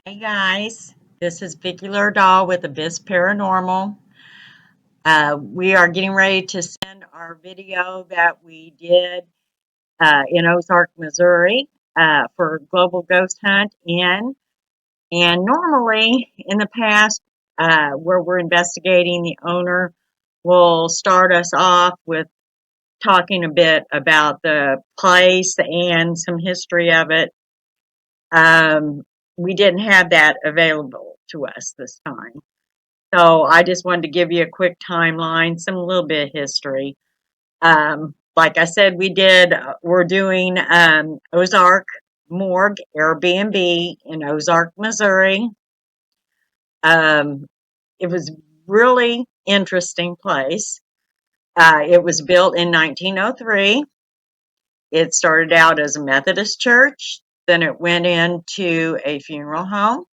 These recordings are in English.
Hey guys, this is Vicky Lerdahl with Abyss Paranormal. We are getting ready to send our video that we did in Ozark, Missouri for Global Ghost Hunt in. And normally in the past, where we're investigating, the owner will start us off with talking a bit about the place and some history of it. Um, we didn't have that available to us this time. So I just wanted to give you a quick timeline, some little bit of history. Like I said, we're doing Ozark Morgue Airbnb in Ozark, Missouri. Um, it was really interesting place. It was built in 1903. It started out as a Methodist church, then it went into a funeral home,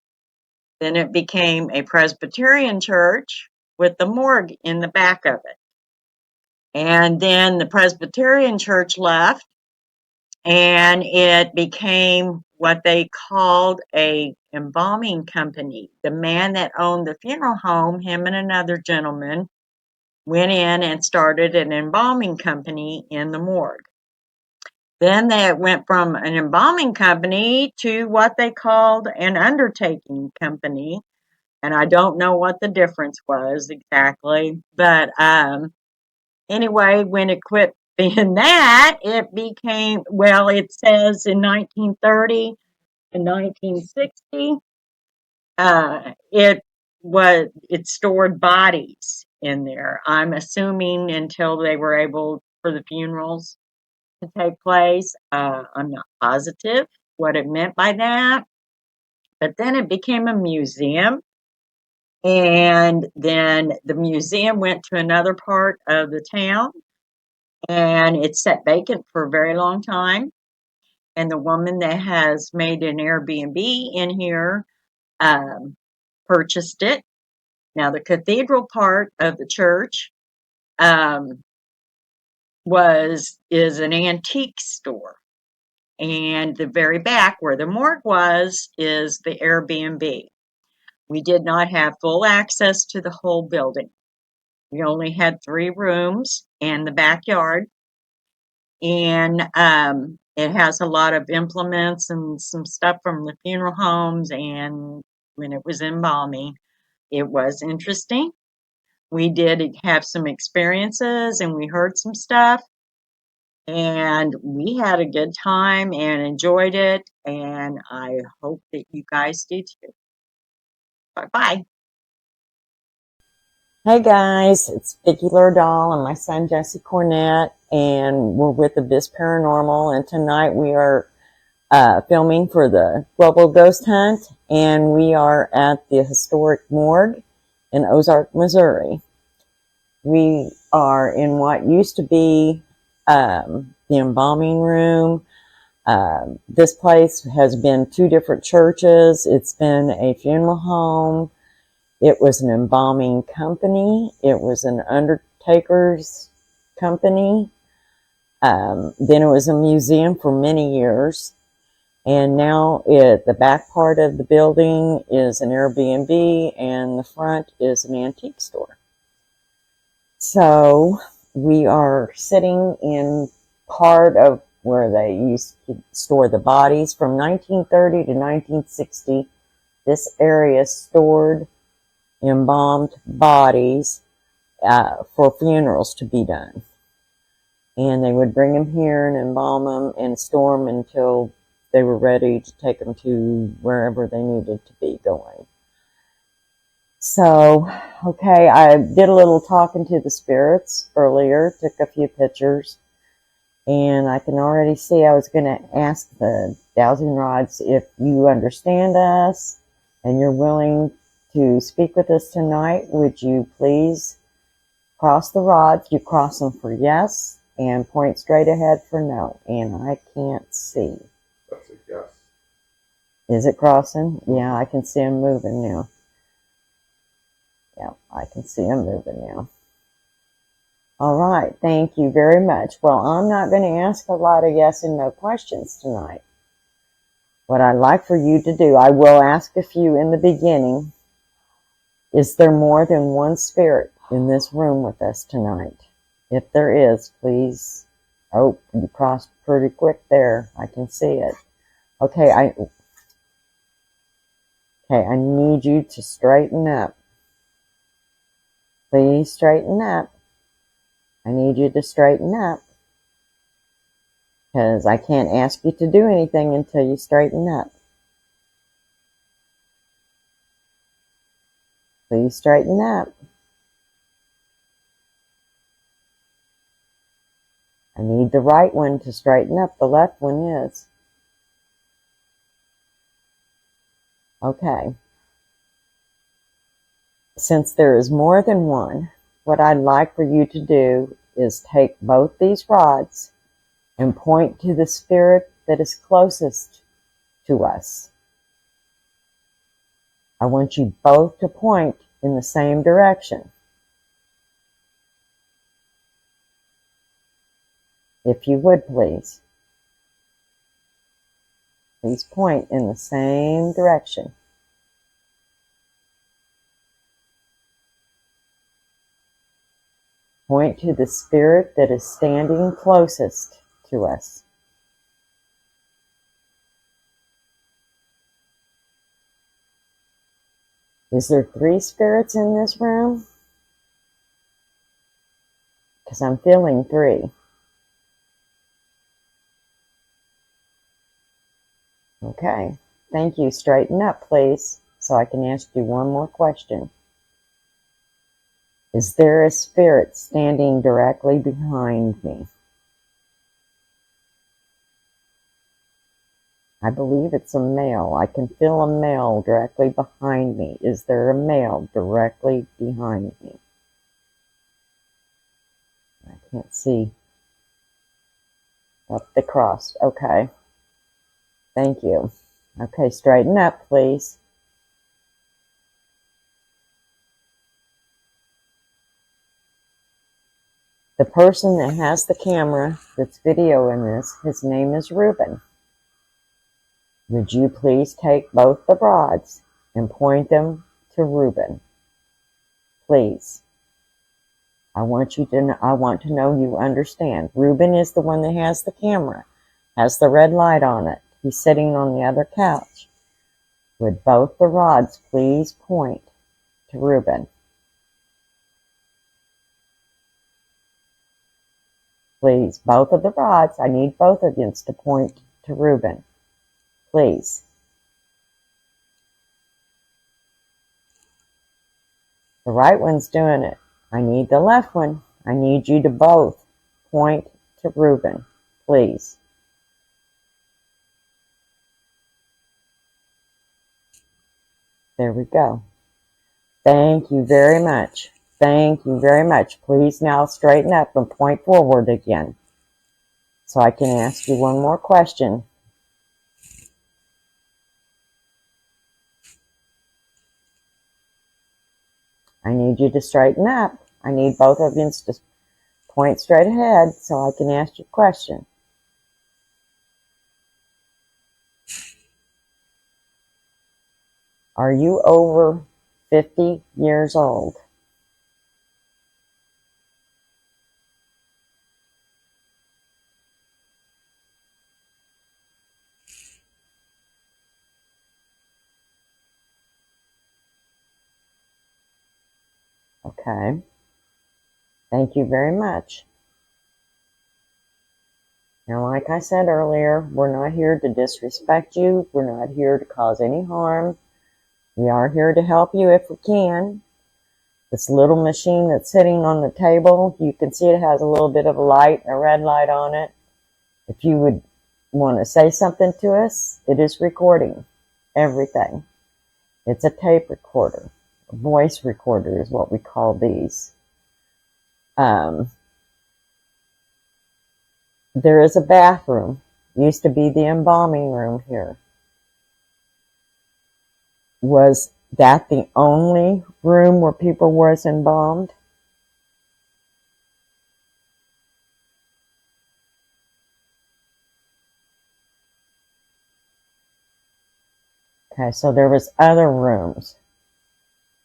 then it became a Presbyterian church with the morgue in the back of it. And then the Presbyterian church left and it became what they called a embalming company. The man that owned the funeral home, him and another gentleman, went in and started an embalming company in the morgue. Then they went from an embalming company to what they called an undertaking company. And I don't know what the difference was exactly, but anyway, when it quit being that, it became, well, it says in 1930 and 1960, it stored bodies in there. I'm assuming until they were able for the funerals to take place. I'm not positive what it meant by that, but then it became a museum. And then the museum went to another part of the town and it sat vacant for a very long time. And the woman that has made an Airbnb in here um, purchased it. Now, the cathedral part of the church um, is an antique store, and the very back where the morgue was is the Airbnb. We did not have full access to the whole building. We only had 3 rooms and the backyard, and it has a lot of implements and some stuff from the funeral homes. And when it was embalming, it was interesting. We did have some experiences and we heard some stuff, and we had a good time and enjoyed it. And I hope that you guys do too. Bye bye. Hey guys, it's Vicky Lerdahl and my son Jesse Cornett, and we're with Abyss Paranormal, and tonight we are filming for the Global Ghost Hunt, and we are at the Historic Morgue in Ozark, Missouri. We are in what used to be the embalming room. This place has been 2 different churches. It's been a funeral home. It was an embalming company. It was an undertaker's company. Then it was a museum for many years. And now the back part of the building is an Airbnb and the front is an antique store. So we are sitting in part of where they used to store the bodies. From 1930 to 1960, this area stored embalmed bodies for funerals to be done. And they would bring them here and embalm them and store them until they were ready to take them to wherever they needed to be going. So, okay, I did a little talking to the spirits earlier, took a few pictures, and I can already see I was going to ask the dowsing rods if you understand us and you're willing to speak with us tonight. Would you please cross the rods? You cross them for yes and point straight ahead for no. And I can't see. That's a yes. Is it crossing? Yeah, I can see them moving now. Yeah, I can see them moving now. All right, thank you very much. Well, I'm not going to ask a lot of yes and no questions tonight. What I'd like for you to do, I will ask a few in the beginning. Is there more than one spirit in this room with us tonight? If there is, please. Oh, you crossed pretty quick there. I can see it. Okay, I need you to straighten up. Please straighten up. I need you to straighten up. Because I can't ask you to do anything until you straighten up. Please straighten up. I need the right one to straighten up. The left one is. Okay. Since there is more than one, what I'd like for you to do is take both these rods and point to the spirit that is closest to us. I want you both to point in the same direction. If you would, please. Please point in the same direction. Point to the spirit that is standing closest to us. Is there 3 spirits in this room? Because I'm feeling 3. Okay. Thank you. Straighten up, please, so I can ask you one more question. Is there a spirit standing directly behind me? I believe it's a male. I can feel a male directly behind me. Is there a male directly behind me? I can't see up the cross. Okay. Thank you. Okay, straighten up, please. The person that has the camera that's videoing this, his name is Reuben. Would you please take both the rods and point them to Reuben? Please. I want to know you understand. Reuben is the one that has the camera, has the red light on it. He's sitting on the other couch. Would both the rods please point to Reuben? Please, both of the rods. I need both of you to point to Reuben. Please. The right one's doing it. I need the left one. I need you to both point to Reuben. Please. There we go. Thank you very much. Thank you very much. Please now straighten up and point forward again, so I can ask you one more question. I need you to straighten up. I need both of you to point straight ahead so I can ask you a question. Are you over 50 years old? Okay. Thank you very much. Now, like I said earlier, we're not here to disrespect you. We're not here to cause any harm. We are here to help you if we can. This little machine that's sitting on the table, you can see it has a little bit of a light, a red light on it. If you would want to say something to us, it is recording everything. It's a tape recorder. A voice recorder is what we call these. There is a bathroom. Used to be the embalming room here. Was that the only room where people was embalmed? Okay, so there was other rooms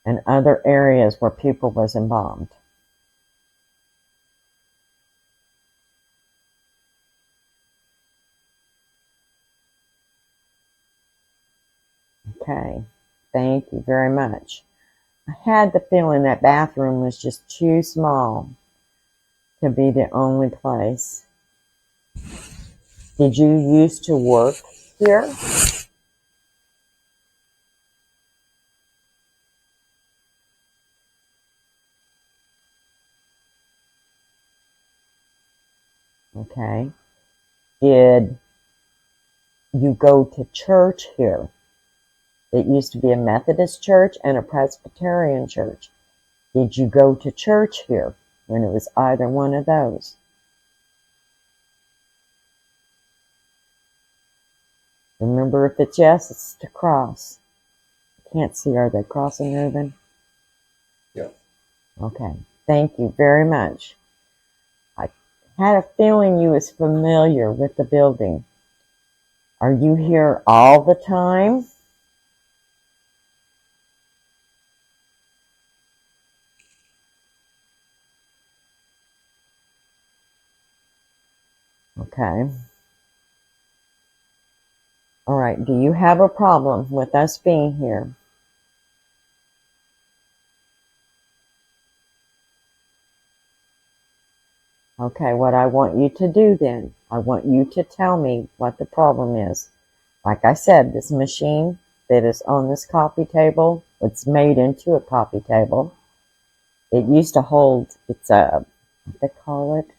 and other areas where people was embalmed. Okay, thank you very much. I had the feeling that bathroom was just too small to be the only place. Did you used to work here? Okay. Did you go to church here? It used to be a Methodist church and a Presbyterian church. Did you go to church here when it was either one of those? Remember, if it's yes, it's to cross. Can't see, are they crossing, Reuben? Yeah. Okay. Thank you very much. I had a feeling you was familiar with the building. Are you here all the time? Okay. All right. Do you have a problem with us being here? Okay, what I want you to do then, I want you to tell me what the problem is. Like I said, this machine that is on this coffee table, it's made into a coffee table. It used to hold, it's a, what they call it?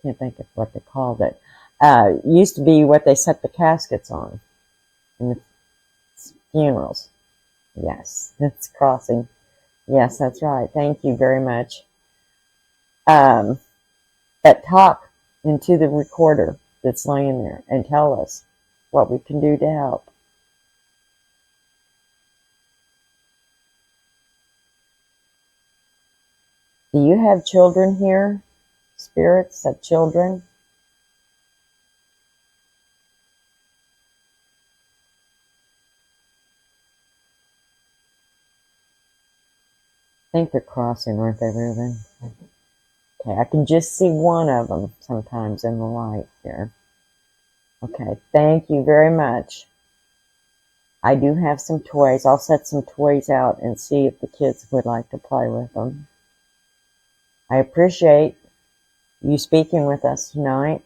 Can't think of what they called it. It used to be what they set the caskets on in the funerals. Yes, that's crossing. Yes, that's right. Thank you very much. But talk into the recorder that's laying there and tell us what we can do to help. Do you have children here? Spirits of children? I think they're crossing, aren't they, Reuben? Okay, I can just see one of them sometimes in the light here. Okay, thank you very much. I do have some toys. I'll set some toys out and see if the kids would like to play with them. I appreciate you speaking with us tonight.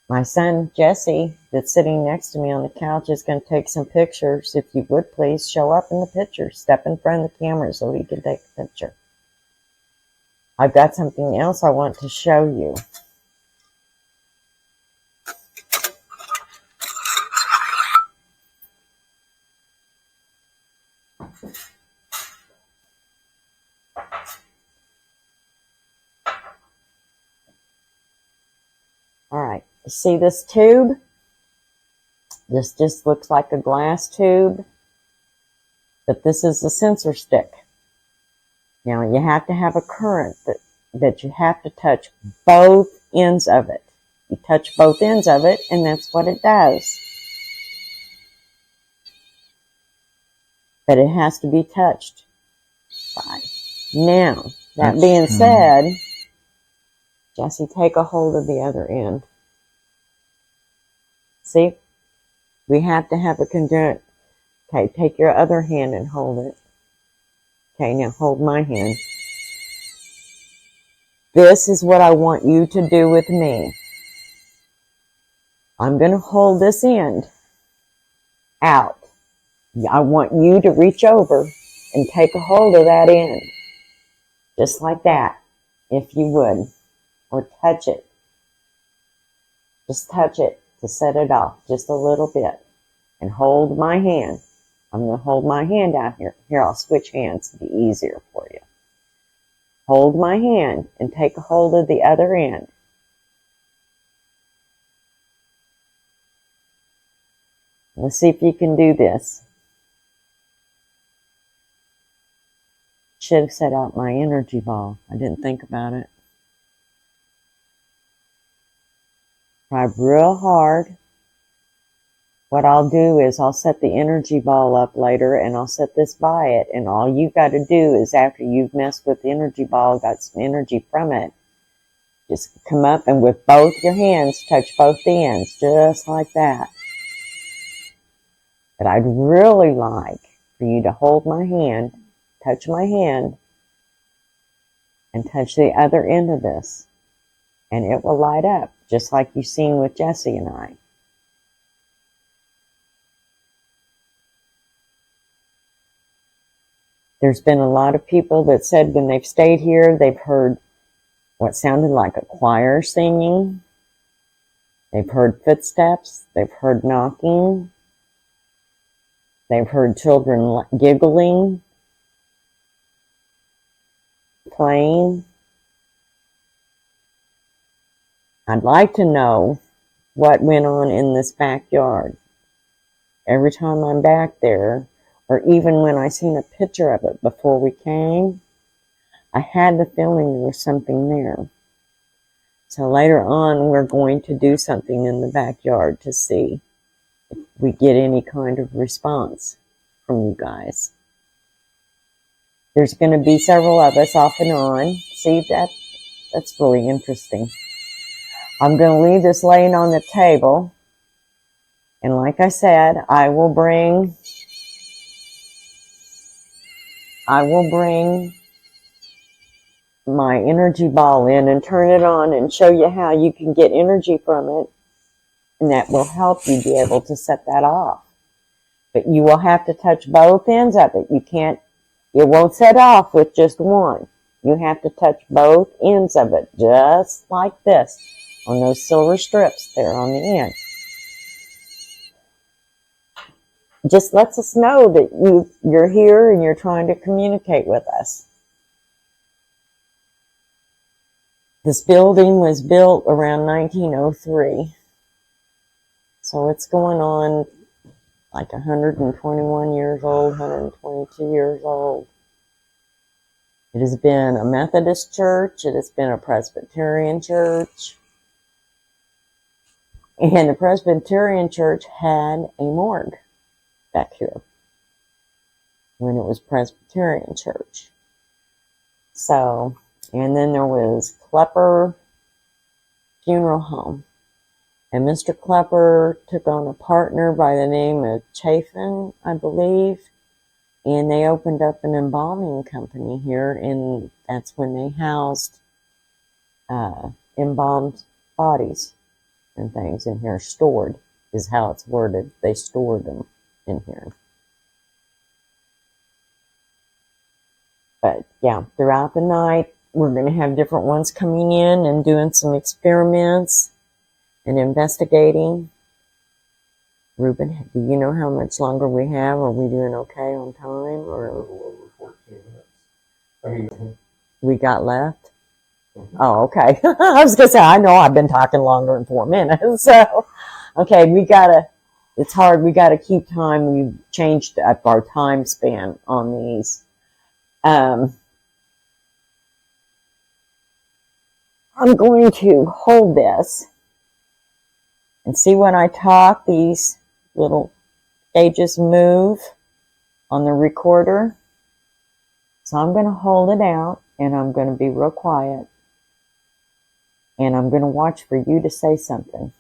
My son, Jesse, that's sitting next to me on the couch, is going to take some pictures. If you would please show up in the picture. Step in front of the camera so he can take a picture. I've got something else I want to show you. All right, you see this tube? This just looks like a glass tube, but this is the sensor stick. Now you have to have a current that you have to touch both ends of it. You touch both ends of it, and that's what it does. But it has to be touched by. Now, that being said, Jesse, take a hold of the other end. See? We have to have a conjunct. Okay, take your other hand and hold it. Okay, now hold my hand. This is what I want you to do with me. I'm going to hold this end out. I want you to reach over and take a hold of that end. Just like that, if you would. Or touch it. Just touch it to set it off just a little bit. And hold my hand. I'm going to hold my hand out here. Here, I'll switch hands to be easier for you. Hold my hand and take a hold of the other end. Let's see if you can do this. Should have set out my energy ball. I didn't think about it. Try real hard. what I'll do is I'll set the energy ball up later and I'll set this by it. And all you've got to do is after you've messed with the energy ball, got some energy from it, just come up and with both your hands, touch both the ends, just like that. But I'd really like for you to hold my hand, touch my hand, and touch the other end of this. And it will light up, just like you've seen with Jessie and I. There's been a lot of people that said when they've stayed here, they've heard what sounded like a choir singing. They've heard footsteps. They've heard knocking. They've heard children giggling, playing. I'd like to know what went on in this backyard. Every time I'm back there, or even when I seen a picture of it before we came, I had the feeling there was something there. So later on, we're going to do something in the backyard to see if we get any kind of response from you guys. There's going to be several of us off and on. See, that's really interesting. I'm going to leave this laying on the table. And like I said, I will bring my energy ball in and turn it on and show you how you can get energy from it. And that will help you be able to set that off. But you will have to touch both ends of it. It won't set off with just one. You have to touch both ends of it, just like this, on those silver strips there on the end. Just lets us know that you're here and you're trying to communicate with us. This building was built around 1903. So it's going on like 121 years old, 122 years old. It has been a Methodist church. It has been a Presbyterian church. And the Presbyterian church had a morgue back here when it was Presbyterian church. So, and then there was Klepper Funeral Home. And Mr. Klepper took on a partner by the name of Chafin, I believe. And they opened up an embalming company here, and that's when they housed embalmed bodies and things in here. Stored is how it's worded. They stored them in here. But yeah, throughout the night, we're going to have different ones coming in and doing some experiments and investigating. Ruben, do you know how much longer we have? Are we doing okay on time? Or a little over 14 minutes. We got left? Oh, okay. I was going to say, I know I've been talking longer than 4 minutes. So, okay, it's hard. We got to keep time. We changed up our time span on these. I'm going to hold this and see when I talk, these little gauges move on the recorder. So I'm going to hold it out and I'm going to be real quiet. And I'm going to watch for you to say something.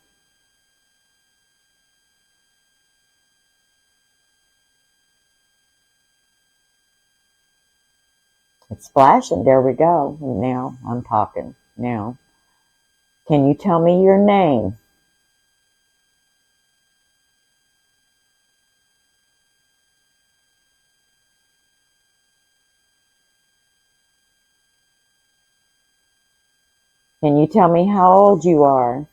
It's flashing. There we go. Now I'm talking. Now, can you tell me your name? Can you tell me how old you are?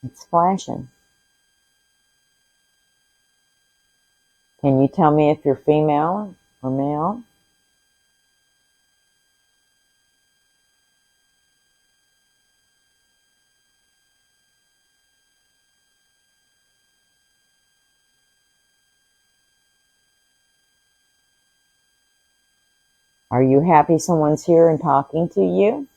It's flashing. Can you tell me if you're female or male? Are you happy someone's here and talking to you?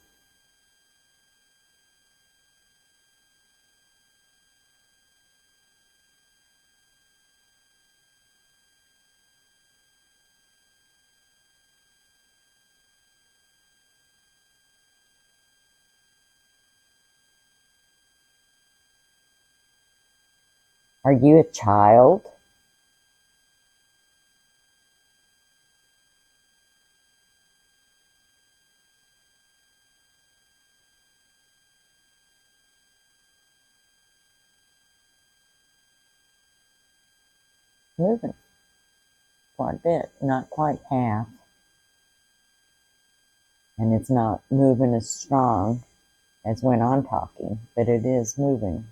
Are you a child? Moving quite a bit, not quite half. And it's not moving as strong as when I'm talking, but it is moving.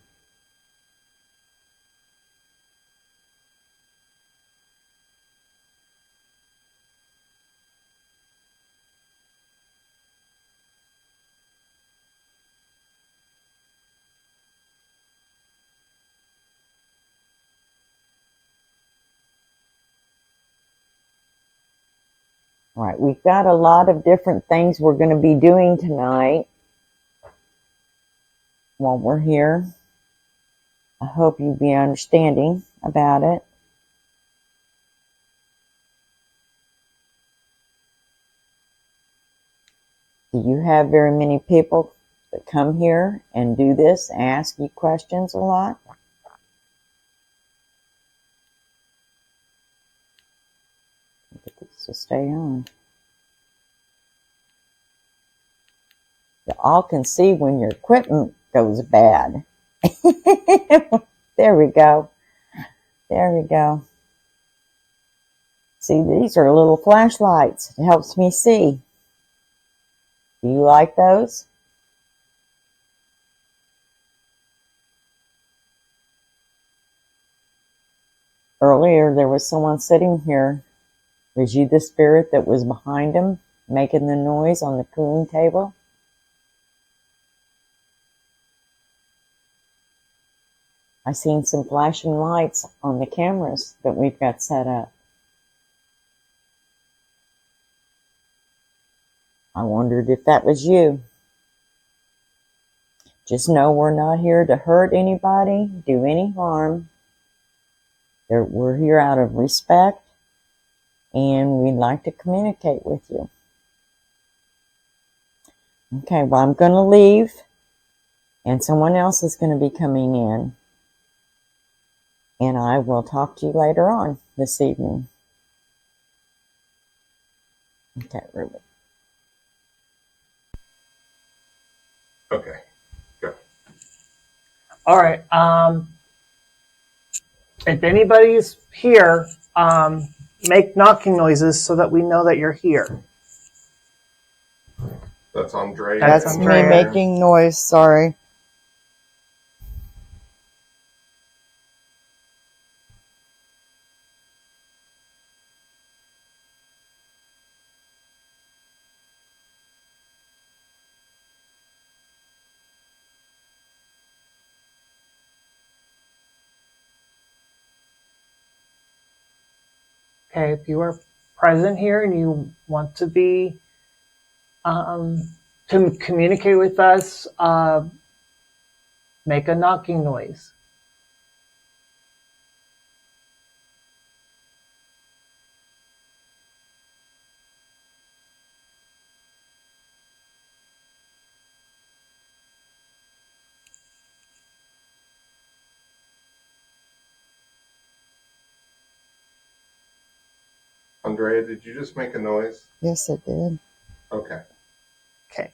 All right, we've got a lot of different things we're going to be doing tonight while we're here. I hope you'll be understanding about it. Do you have very many people that come here and do this, ask you questions a lot? Get this to stay on. You all can see when your equipment goes bad. There we go. There we go. See, these are little flashlights. It helps me see. Do you like those? Earlier, there was someone sitting here. Was you the spirit that was behind him, making the noise on the cooling table? I seen some flashing lights on the cameras that we've got set up. I wondered if that was you. Just know we're not here to hurt anybody, do any harm. We're here out of respect, and we'd like to communicate with you. Okay, well, I'm going to leave, and someone else is going to be coming in. And I will talk to you later on this evening. Okay, Ruby. Okay, go. All right. If anybody's here, make knocking noises so that we know that you're here. That's Andre. That's Me Andrea. making noise, sorry. Okay, if you are present here and you want to be to communicate with us, make a knocking noise. Andrea, did you just make a noise? Yes, it did. Okay. Okay.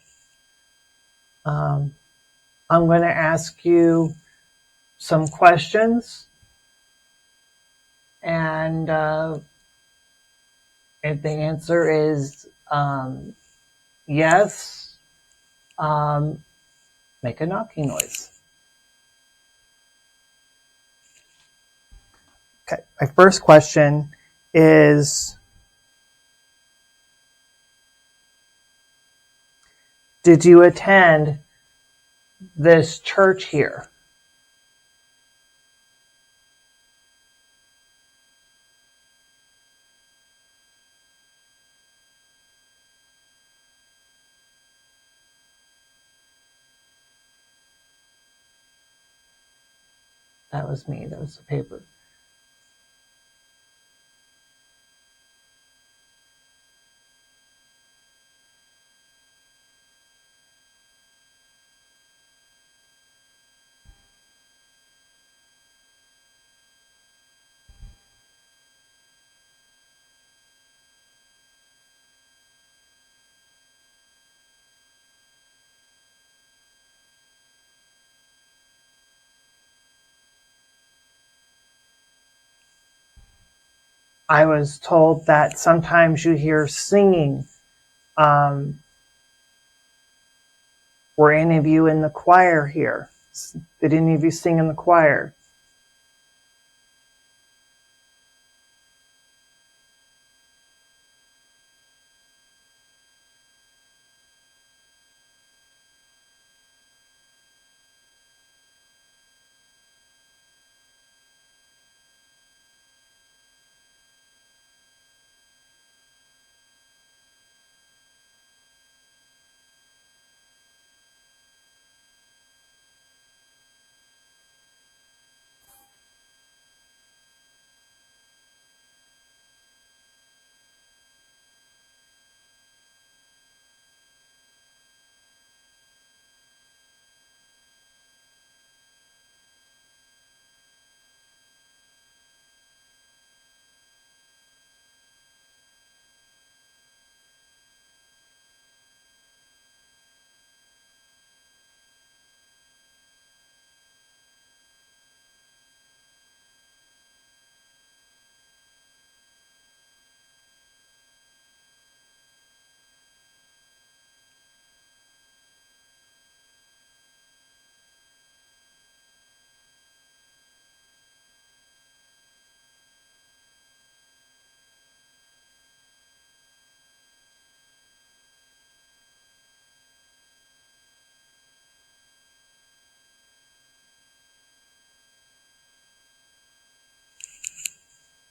I'm going to ask you some questions, and if the answer is yes, make a knocking noise. Okay, my first question is, did you attend this church here? That was me. That was the paper. I was told that sometimes you hear singing. Were any of you in the choir here? Did any of you sing in the choir?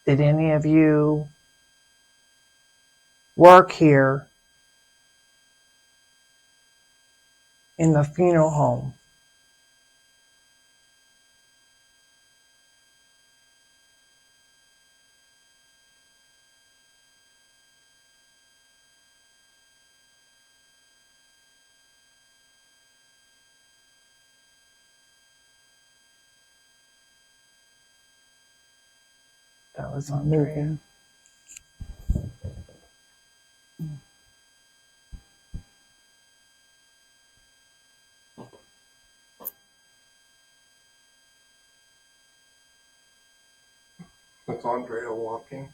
Did any of you work here in the funeral home? That was Andrea. Moving. That's Andrea walking.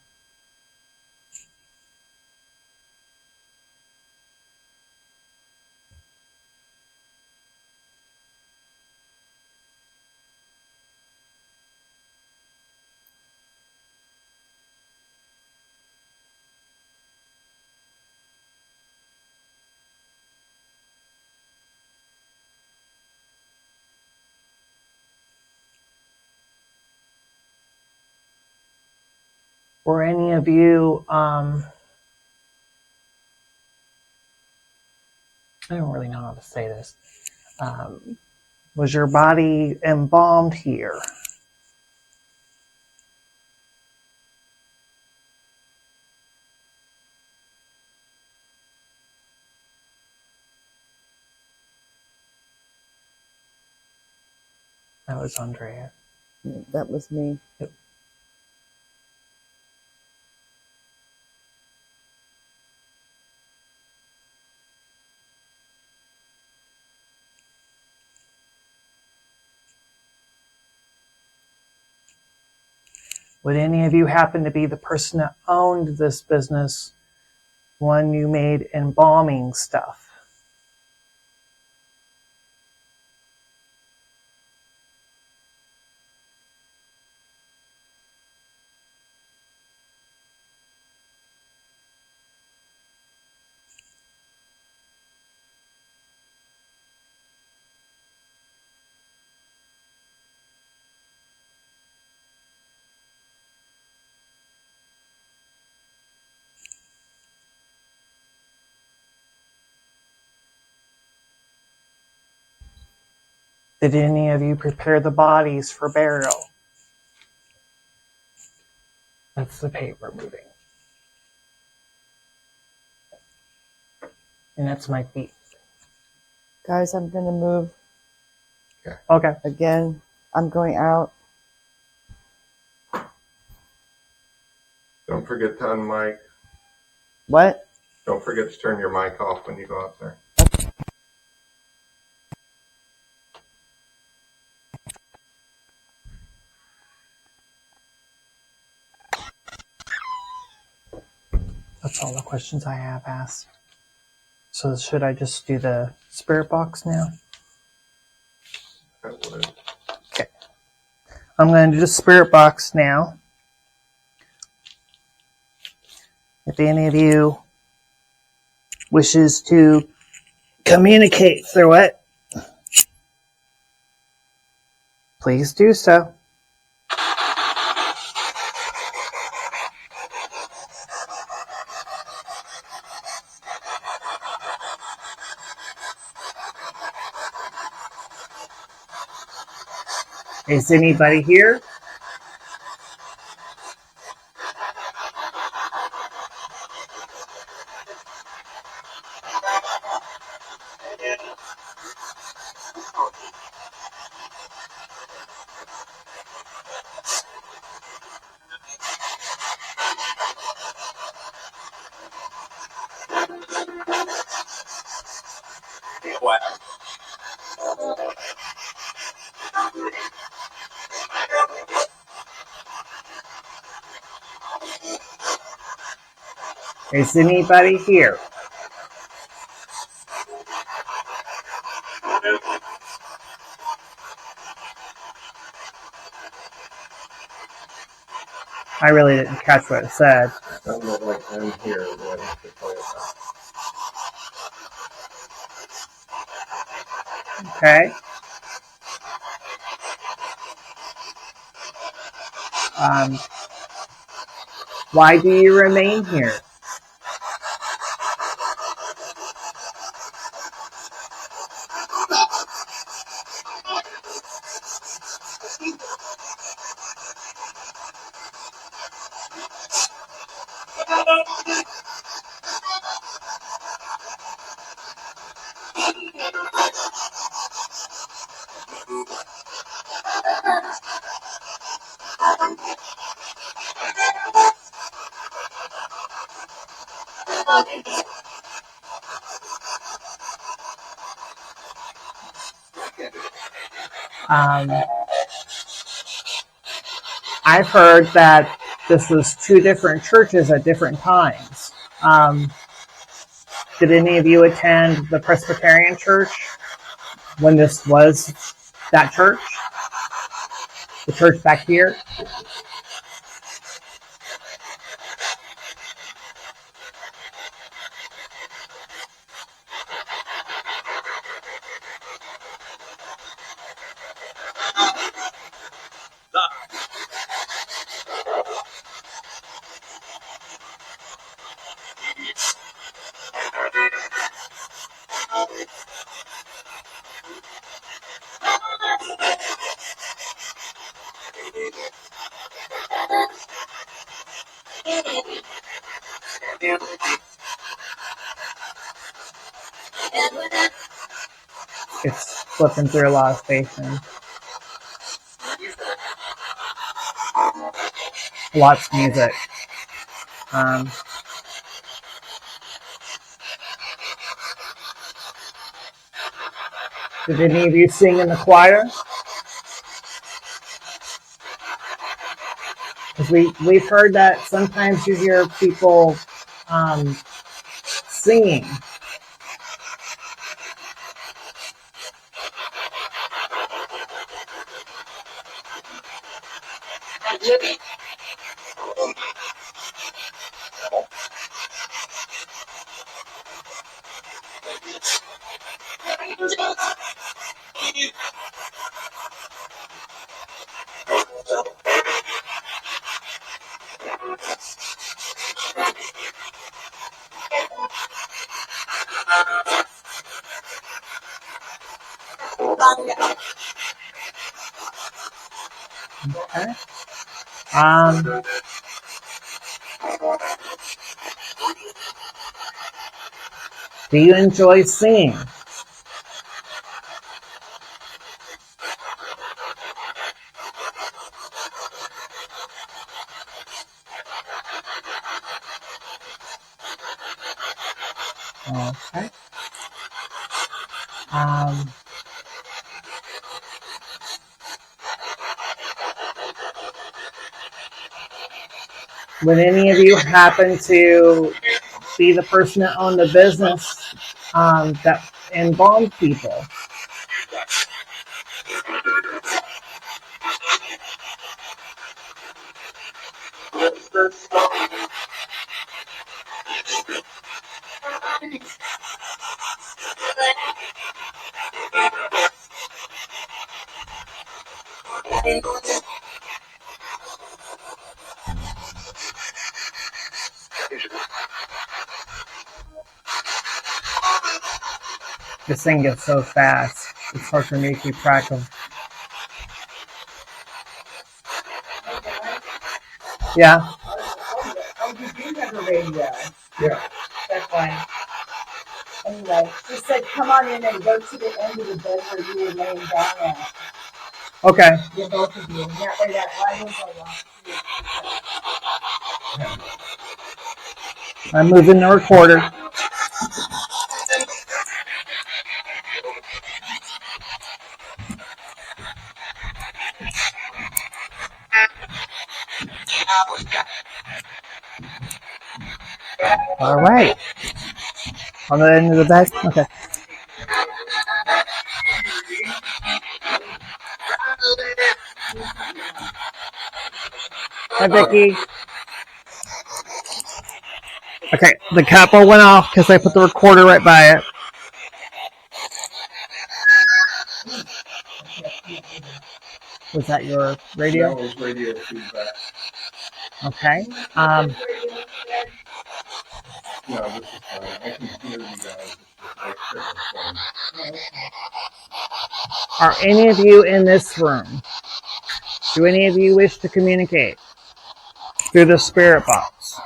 Were any of you, I don't really know how to say this. Was your body embalmed here? That was Andrea. That was me. Yep. Would any of you happen to be the person that owned this business when you made embalming stuff? Did any of you prepare the bodies for burial? That's the paper moving. And that's my feet. Guys, I'm going to move Okay. again. I'm going out. Don't forget to unmic. What? Don't forget to turn your mic off when you go out there. That's all the questions I have asked. So should I just do the spirit box now? That would. Okay. I'm going to do the spirit box now. If any of you wishes to communicate through it, please do so. Is anybody here? Is anybody here? I really didn't catch what it said. Doesn't look like I'm here when to play it back. Okay. Why do you remain here? I've heard that this was two different churches at different times. Did any of you attend the Presbyterian church when this was that church? The church back here? It's flipping through a lot of stations. Lots of music. Did any of you sing in the choir? Because we've heard that sometimes you hear people singing. Okay. Do you enjoy singing? Okay. Would any of you happen to be the person that owned the business that embalmed people? This thing gets so fast. It's hard for me to keep track of. Yeah. Oh, you do have a radio. Yeah. That's fine. Anyway, he said, come on in and go to the end of the bed where you were laying down at. Okay. Yeah, both of you. And that way that light will go off. I'm moving the recorder. All right. On the end of the bed? Okay. Hi, Vicky. Okay, the capo went off because I put the recorder right by it. Was that your radio? That was radio feedback. Okay. No, this is fine. I can hear you guys. It's just my signal's going. Are any of you in this room? Do any of you wish to communicate through the spirit box?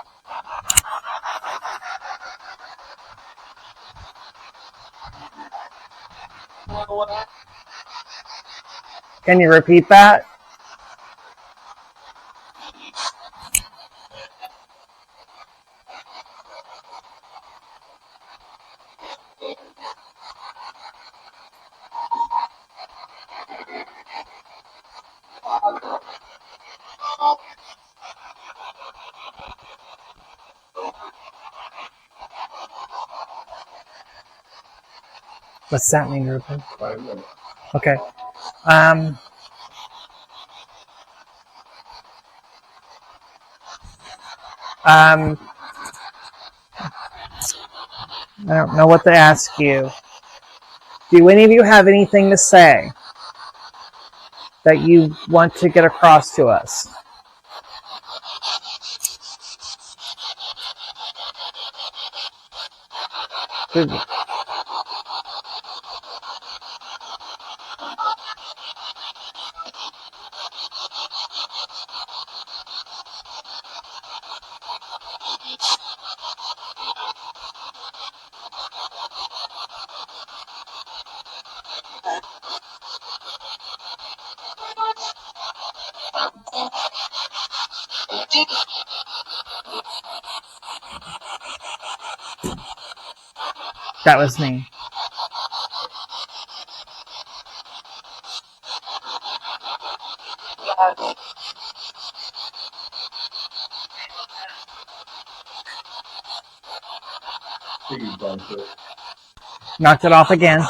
Can you repeat that? What's that mean, Ruben? 5 minutes. Okay. I don't know what to ask you. Do any of you have anything to say that you want to get across to us? That was me. You bumped it. Knocked it off again.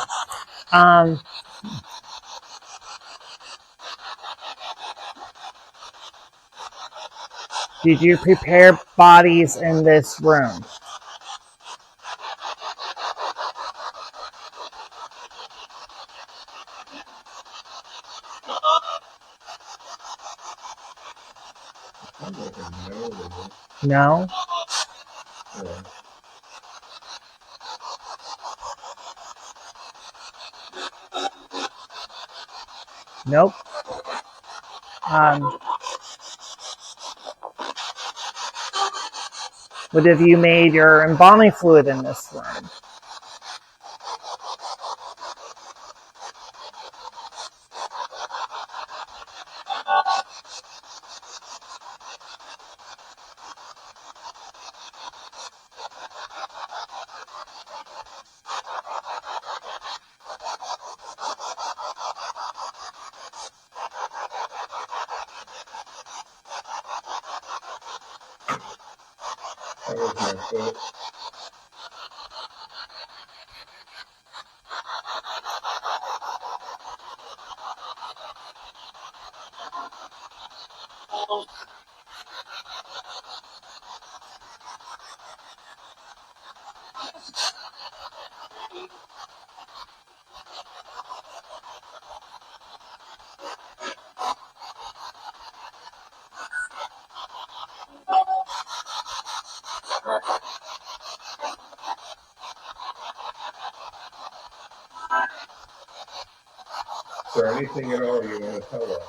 Did you prepare bodies in this room? Sounds like a no. No? Yeah. Nope. What have you made your embalming fluid in this room? That was my foot. Is there anything at all you want to tell us?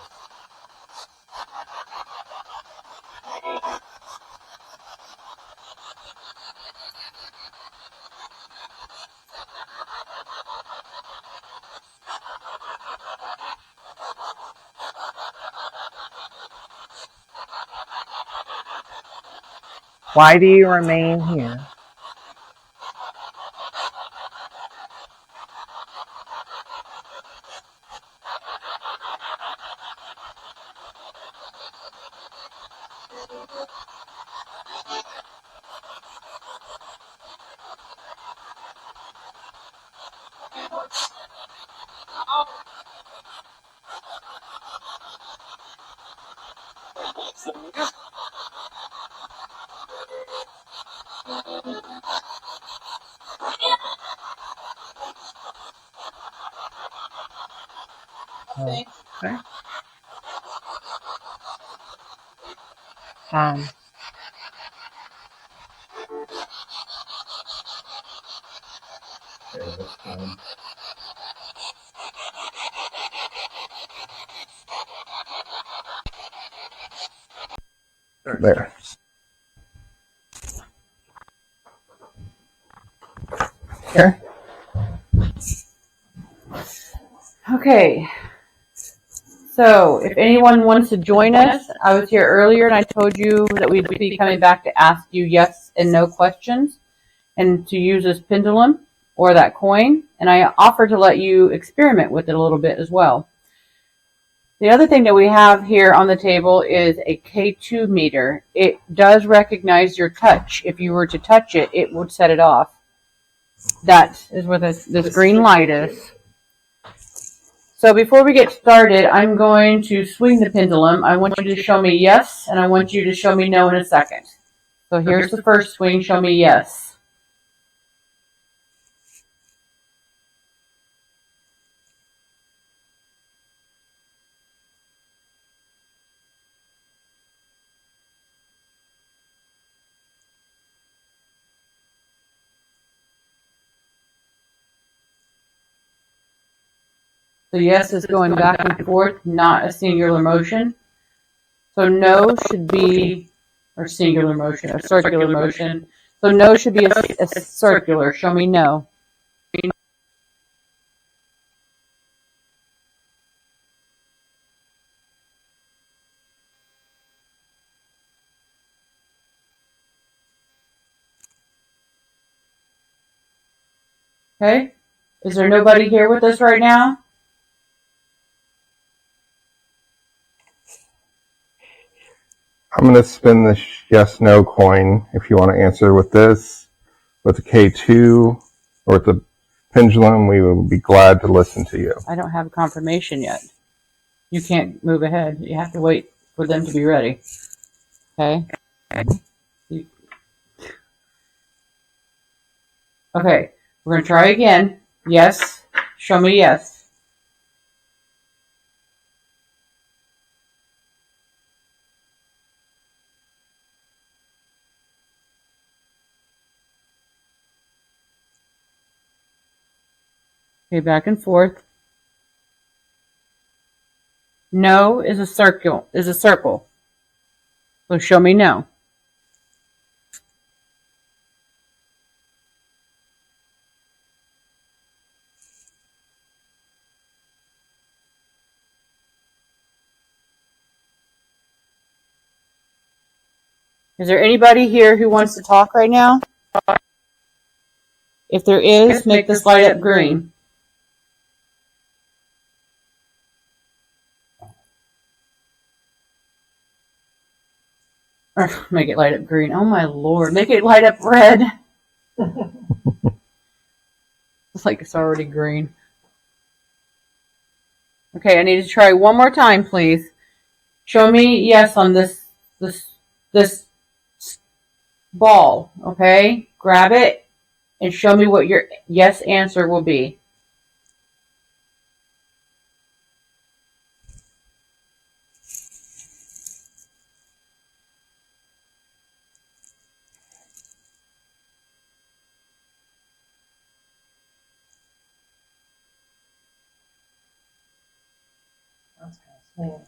Why do you remain here? Okay. Okay, that's fine. There. Okay. Okay, so if anyone wants to join us, I was here earlier and I told you that we'd be coming back to ask you yes and no questions and to use this pendulum or that coin, and I offered to let you experiment with it a little bit as well. The other thing that we have here on the table is a K2 meter. It does recognize your touch. If you were to touch it, it would set it off. That is what this green light is. So before we get started, I'm going to swing the pendulum. I want you to show me yes, and I want you to show me no in a second. So here's the first swing. Show me yes. So yes is going back and forth, not a singular motion. So no should be, or singular motion, or circular motion. So no should be a circular. Show me no. Okay? Is there nobody here with us right now? I'm going to spin the yes/no coin if you want to answer with this. With the K2 or with the pendulum, we will be glad to listen to you. I don't have confirmation yet. You can't move ahead. You have to wait for them to be ready. Okay? Okay. We're going to try again. Yes. Show me yes. Okay, back and forth. No is a circle. So show me no. Is there anybody here who wants to talk right now? If there is, make this light up green. Or make it light up green. Oh my lord. Make it light up red. It's like it's already green. Okay, I need to try one more time, please. Show me yes on this ball, okay? Grab it and show me what your yes answer will be.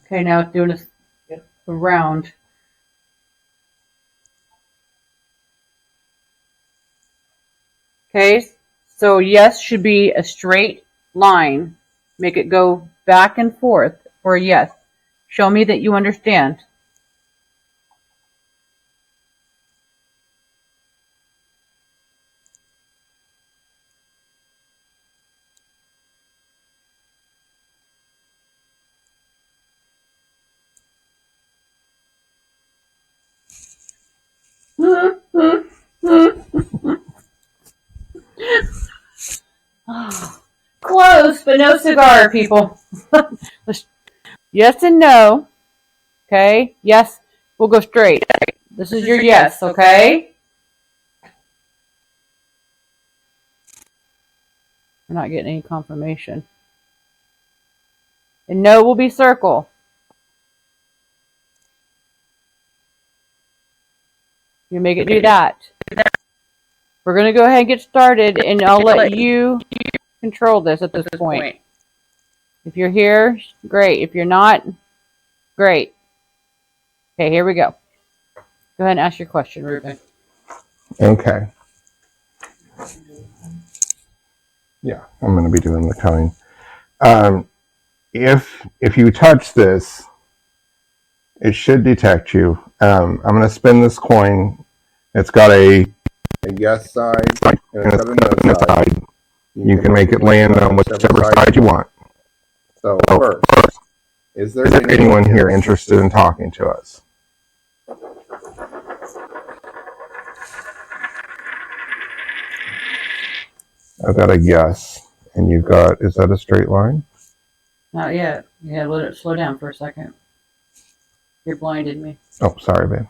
Okay, now it's doing a round. Okay, so yes should be a straight line. Make it go back and forth for a yes. Show me that you understand. Close, but no cigar, people. Yes and no. Okay, yes, we'll go straight. This is your yes, okay? We're not getting any confirmation. And no will be circle. You make it do that. We're going to go ahead and get started, and I'll let you control this at this point. If you're here, great. If you're not, great. Okay, here we go. Go ahead and ask your question, Ruben. Okay. Yeah, I'm going to be doing the counting. If you touch this, it should detect you. I'm going to spin this coin. It's got a yes side and it's got a no side. You can make it land on whichever side you want. So first, is there anyone here interested in talking to us? I've got a yes, and you've got, is that a straight line? Not yet. You gotta let it slow down for a second. You're blinded me. Oh, sorry, babe.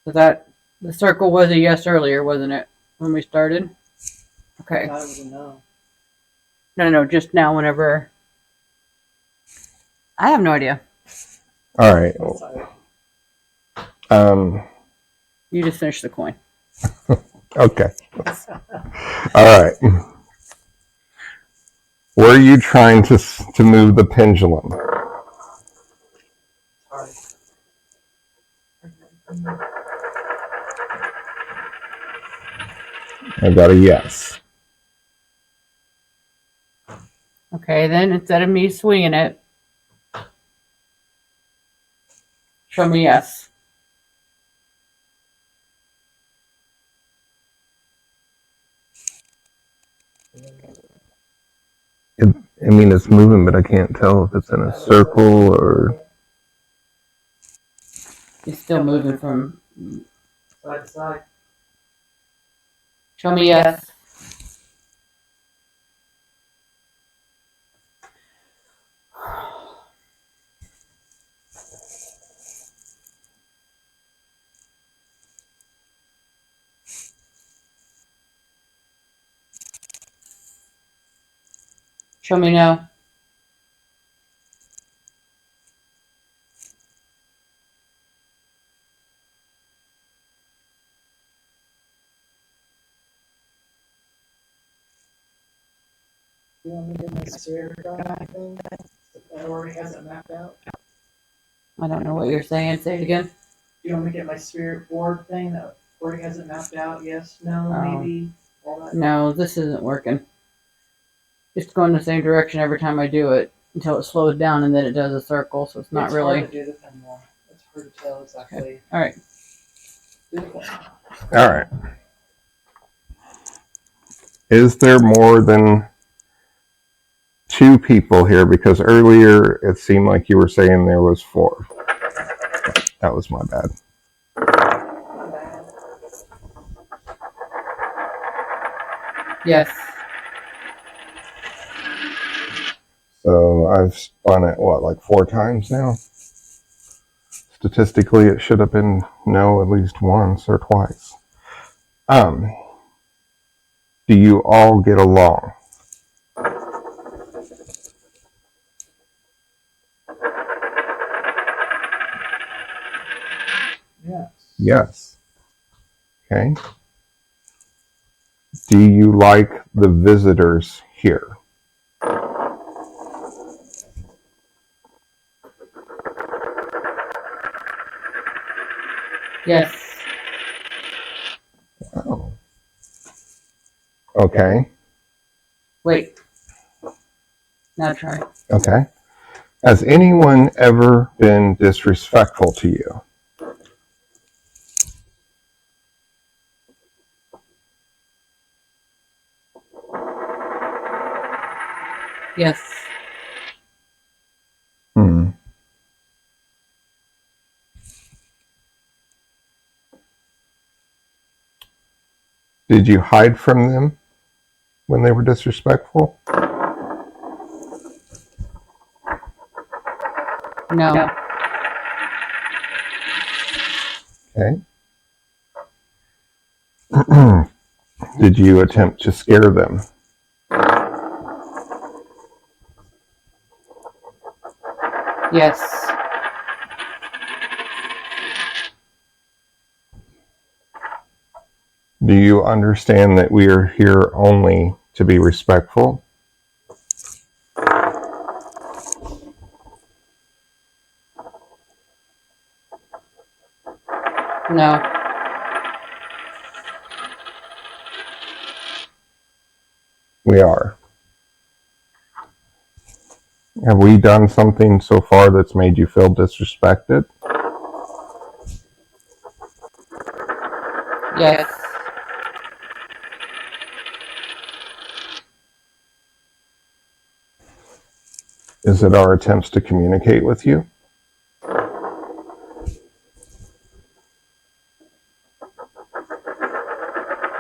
So the circle was a yes earlier, wasn't it? When we started? Okay. I thought it was a no. No, just now whenever. I have no idea. All right. You just finished the coin. Okay. All right. Were you trying to move the pendulum? I got a yes. Okay, then instead of me swinging it, show me yes. I mean, it's moving, but I can't tell if it's in a circle or... It's still moving from Side to side. show me yes. Show me no. You want me to do my spirit guide thing? That already has it mapped out. I don't know what you're saying. Say it again. You want me to get my spirit board thing that already has it mapped out? Yes, no, Oh. maybe, all that. No, this isn't working. It's going the same direction every time I do it until it slows down and then it does a circle. So it's not It's really. hard to do the thing more. It's hard to tell exactly. All right. Do the thing. All right. Is there more than 2 people here? Because earlier it seemed like you were saying there was 4. That was my bad. Yes. So I've spun it, like 4 times now? Statistically, it should have been no at least once or twice. Do you all get along? Yes. Yes. Okay. Do you like the visitors here? Yes. Oh. Okay. Wait. Now try. Okay. Has anyone ever been disrespectful to you? Yes. Did you hide from them when they were disrespectful? No. Okay. Did you attempt to scare them? Yes. Do you understand that we are here only to be respectful? No. We are. Have we done something so far that's made you feel disrespected? Yes. Is it our attempts to communicate with you?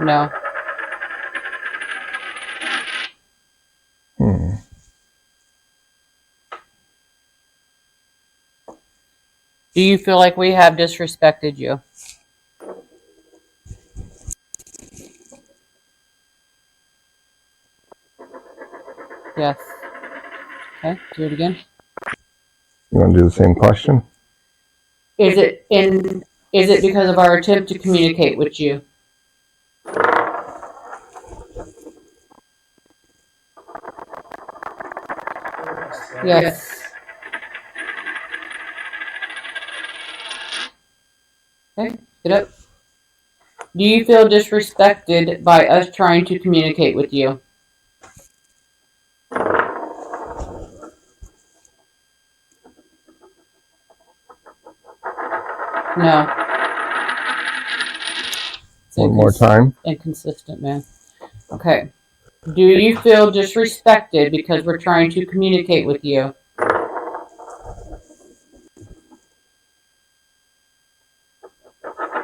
No. Do you feel like we have disrespected you? Yes. Okay, do it again. You want to do the same question? Is it because of our attempt to communicate with you? Yes. Okay, get up. Do you feel disrespected by us trying to communicate with you? No. One more time. Inconsistent, man. Okay. Do you feel disrespected because we're trying to communicate with you?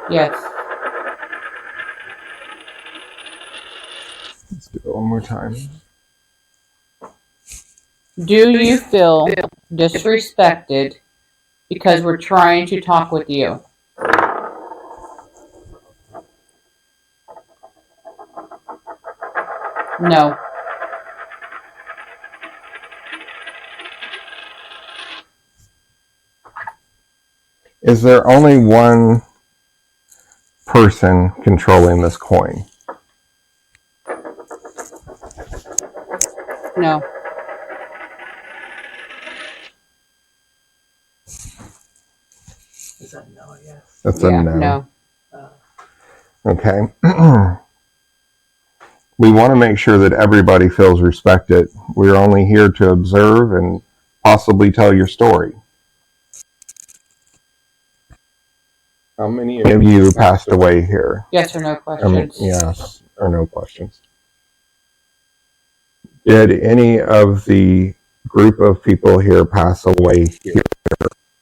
Yes. Let's do it one more time. Do you feel disrespected because we're trying to talk with you? No. Is there only one person controlling this coin? No. That's Yeah, a no. no. Okay. We want to make sure that everybody feels respected. We're only here to observe and possibly tell your story. How many of you passed away here? Yes or no questions. Yes or no questions. Did any of the group of people here pass away here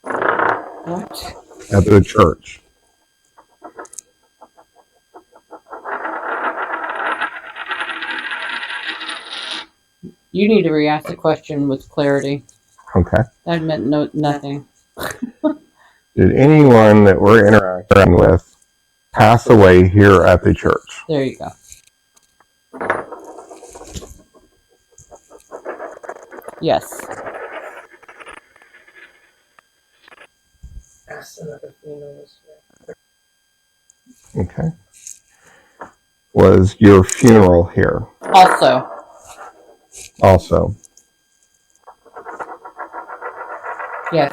What? at the church? You need to re-ask the question with clarity. Okay. That meant nothing. Did anyone that we're interacting with pass away here at the church? There you go. Yes. Okay. Was your funeral here? Also. Also. Yes.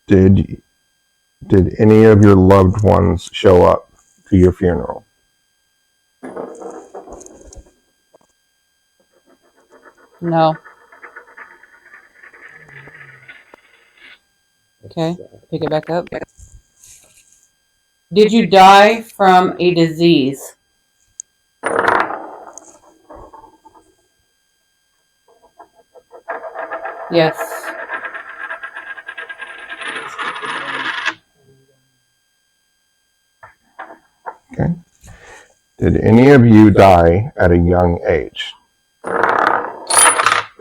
Did any of your loved ones show up to your funeral? No. Okay. Pick it back up. Did you die from a disease? Yes. Okay. Did any of you die at a young age?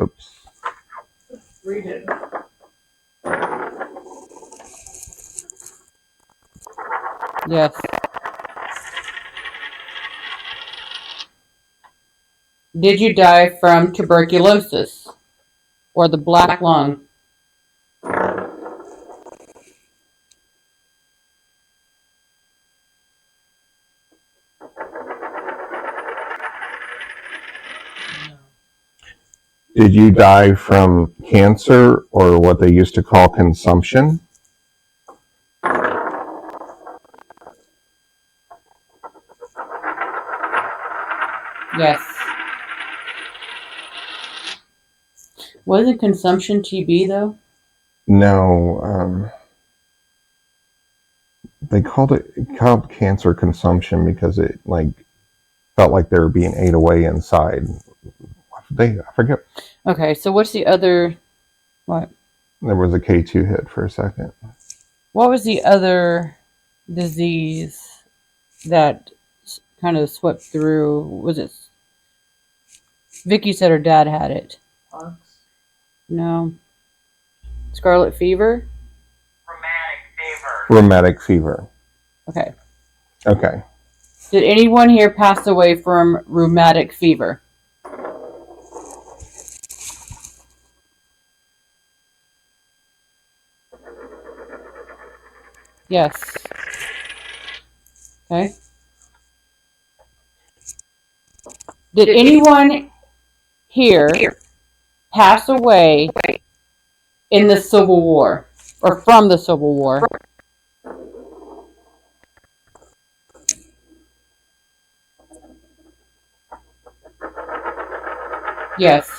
Oops. Read it. Yes. Did you die from tuberculosis or the black lung? Did you die from cancer or what they used to call consumption? Yes. Wasn't consumption TB though? No. They called it cancer consumption because it felt like they were being ate away inside. I forget. Okay, so what's the other? What? There was a K2 hit for a second. What was the other disease that kind of swept through? Was it? Vicky said her dad had it. Pox. No. Scarlet fever? Rheumatic fever. Okay. Okay. Did anyone here pass away from rheumatic fever? Yes. Okay. Did anyone here pass away in the Civil War or from the Civil War? Yes.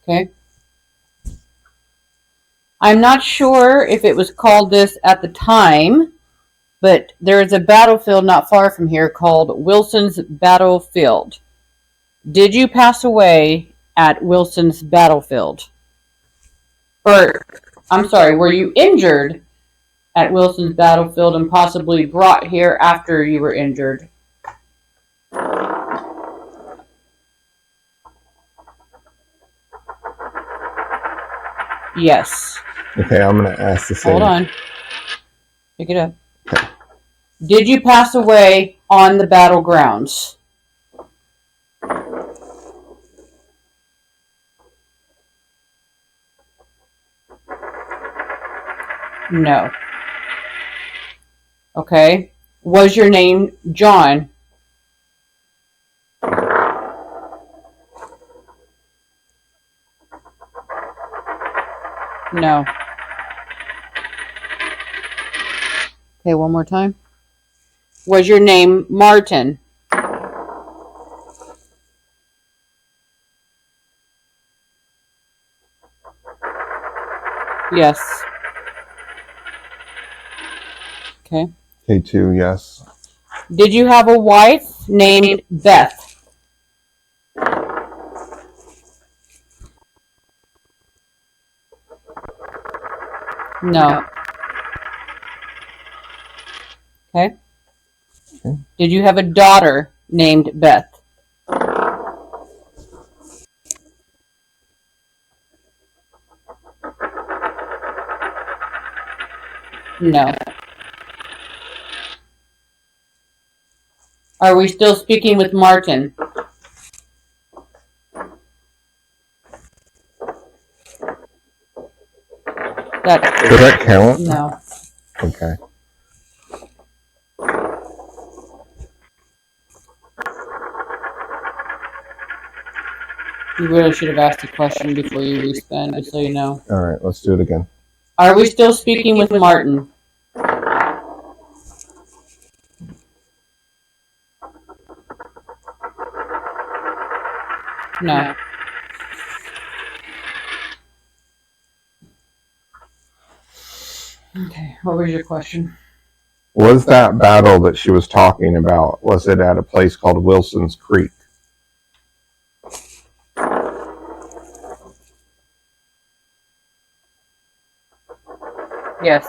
Okay. I'm not sure if it was called this at the time, but there is a battlefield not far from here called Wilson's Battlefield. Did you pass away at Wilson's Battlefield? Or, I'm sorry, were you injured at Wilson's Battlefield and possibly brought here after you were injured? Yes. Okay, I'm going to ask the same. Hold on. Pick it up. Okay. Did you pass away on the battlegrounds? No. Okay. Was your name John? No. Okay, one more time. Was your name Martin? Yes. Okay. K2, yes. Did you have a wife named Beth? No. Okay. Okay. Did you have a daughter named Beth? No. Are we still speaking with Martin? Does that count? No. Okay. You really should have asked the question before you respond, just so you know. All right, let's do it again. Are we still speaking with Martin? No. Okay, what was your question? Was that battle that she was talking about, was it at a place called Wilson's Creek? Yes.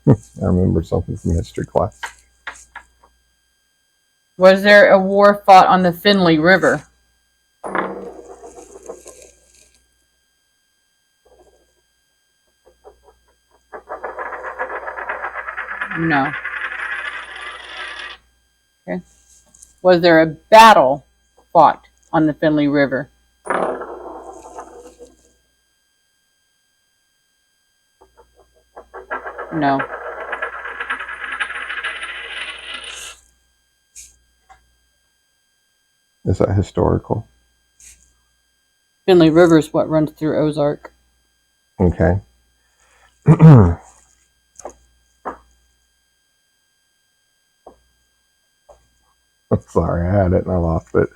I remember something from history class. Was there a war fought on the Finley River? No. Okay. Was there a battle fought on the Finley River? No. Is that historical? Finley River is what runs through Ozark. Okay. Sorry, I had it and I lost it.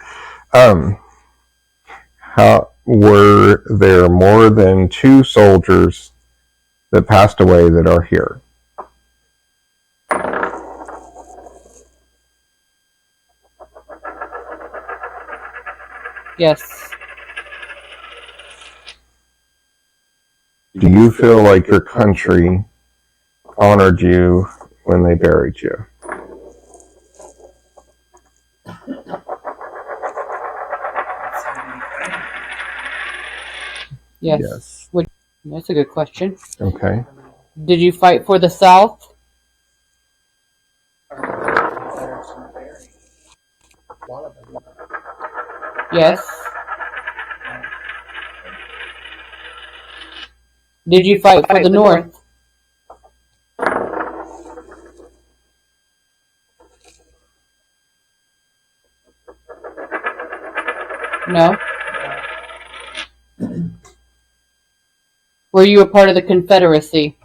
How were there more than 2 soldiers that passed away that are here? Yes. Do you feel like your country honored you when they buried you? Yes. That's a good question. Okay. Did you fight for the South? Yes. Did you fight for the North? No. Were you a part of the Confederacy?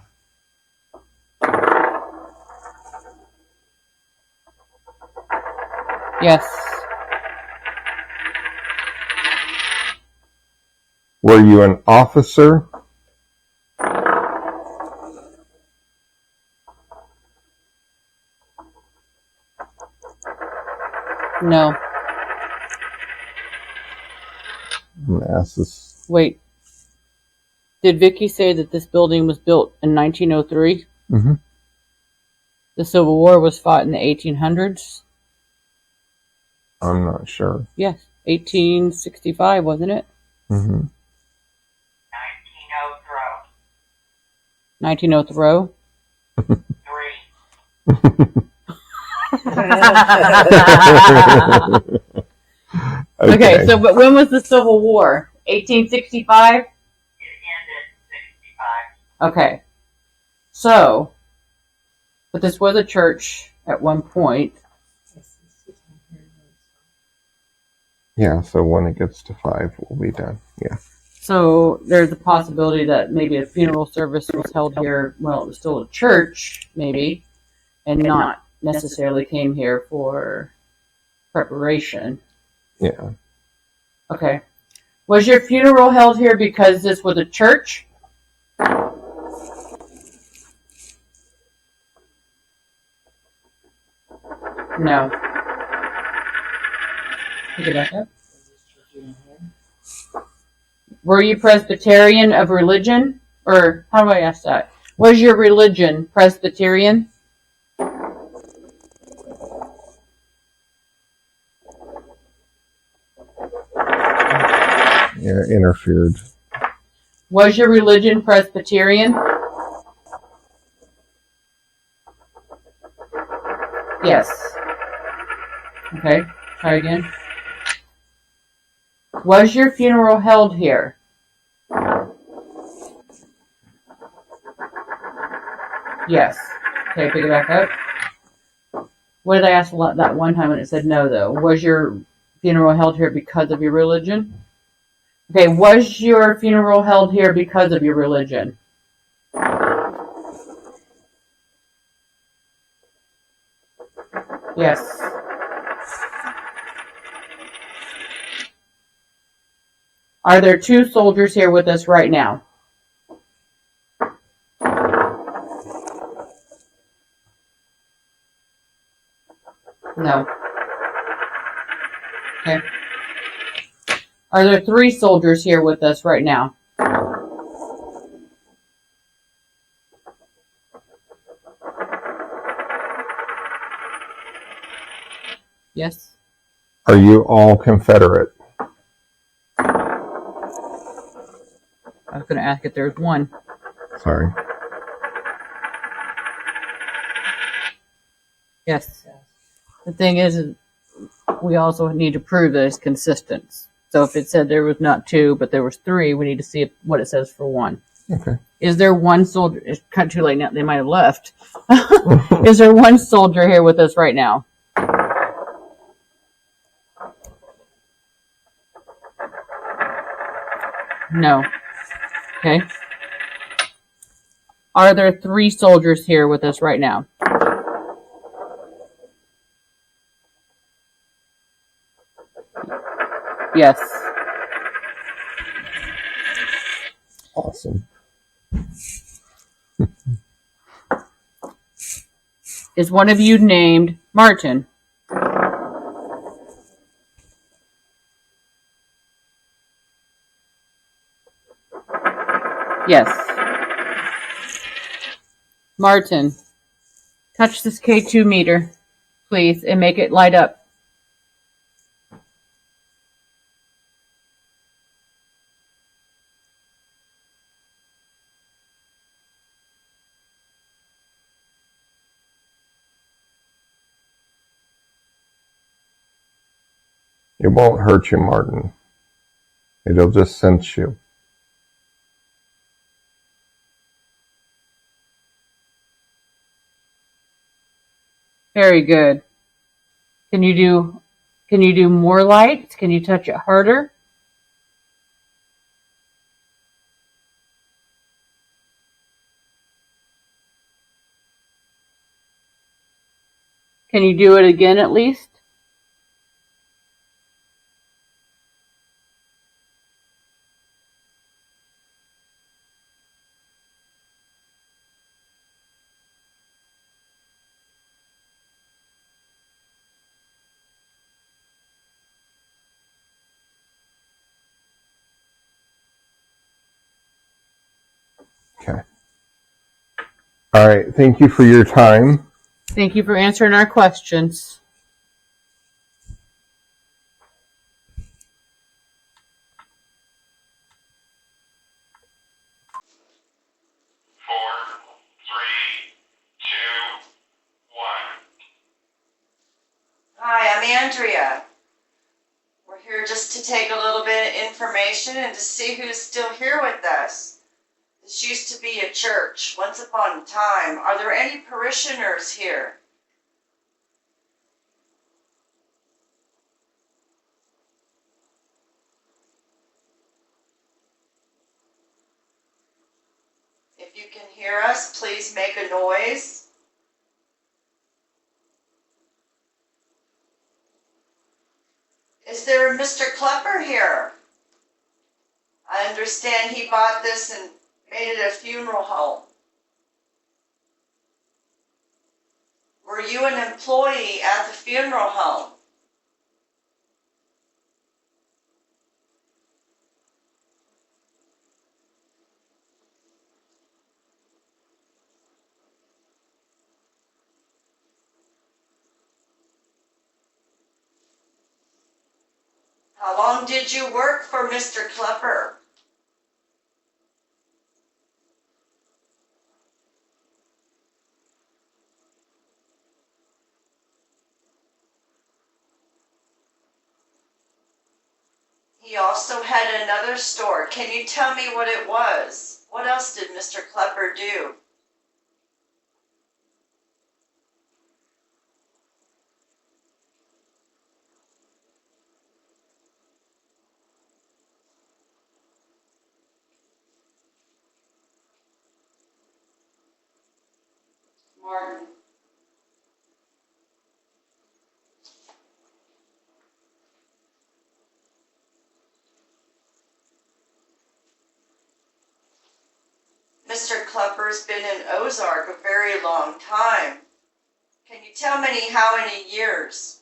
Yes. Were you an officer? No. I'm going to ask this. Wait. Did Vicky say that this building was built in 1903? Mm-hmm. The Civil War was fought in the 1800s? I'm not sure. Yes. 1865, wasn't it? Mm-hmm. 1903. Okay, so but when was the Civil War? 1865? It ended in 65. Okay. So, but this was a church at one point. Yeah, so when it gets to 5, we'll be done. Yeah. So there's a possibility that maybe a funeral service was held here. Well, it was still a church, maybe, and not necessarily came here for preparation. Yeah. Okay. Was your funeral held here because this was a church? No. Pick it back up. Were you Presbyterian of religion? Or how do I ask that? Was your religion Presbyterian? Yeah, interfered. Was your religion Presbyterian? Yes. Okay, try again. Was your funeral held here? Yes. Okay, pick it back up. What did I ask that one time when it said no, though? Was your funeral held here because of your religion? Okay, was your funeral held here because of your religion? Yes. Are there 2 soldiers here with us right now? No. Okay. Are there 3 soldiers here with us right now? Yes. Are you all Confederate? I was going to ask if there's 1. Sorry. Yes. The thing is we also need to prove that it's consistent. So if it said there was not 2, but there was 3, we need to see what it says for 1. Okay. Is there 1 soldier? It's kind of too late now. They might have left. Is there 1 soldier here with us right now? No. Okay. Are there 3 soldiers here with us right now? Yes. Awesome. Is one of you named Martin? Yes. Martin, touch this K2 meter, please, and make it light up. It won't hurt you, Martin. It'll just sense you. Very good. Can you do more light? Can you touch it harder? Can you do it again at least? Okay. All right. Thank you for your time. Thank you for answering our questions. Four, three, two, one. Hi, I'm Andrea. We're here just to take a little bit of information and to see who's still here with us. This used to be a church once upon a time. Are there any parishioners here? hear us, please make a noise. Is there a Mr. Klepper here? I understand he bought this and made it a funeral home. Were you an employee at the funeral home? How long did you work for Mr. Klepper? He also had another store. Can you tell me what it was? What else did Mr. Klepper do? Martin. Mr. Klepper's been in Ozark a very long time. Can you tell me how many years?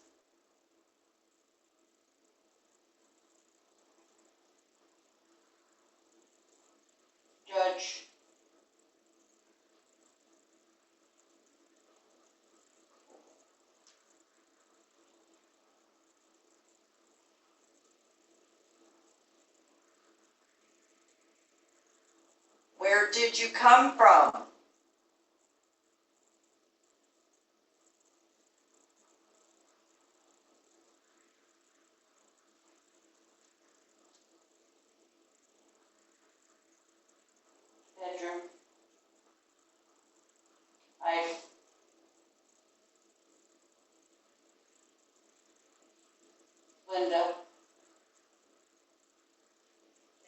Judge. Where did you come from? Bedroom. Wife. Window.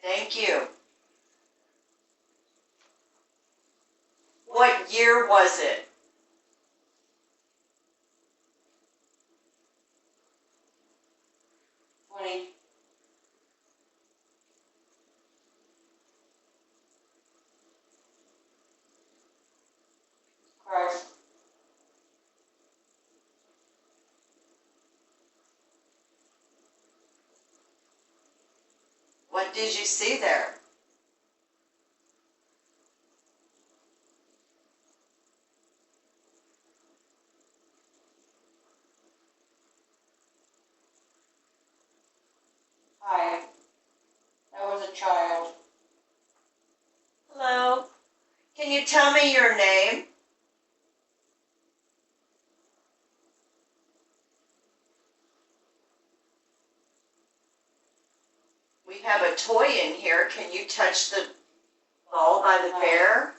Thank you. What year was it? Christ. What did you see there? Hi. I was a child. Hello. Can you tell me your name? We have a toy in here. Can you touch the ball by the bear?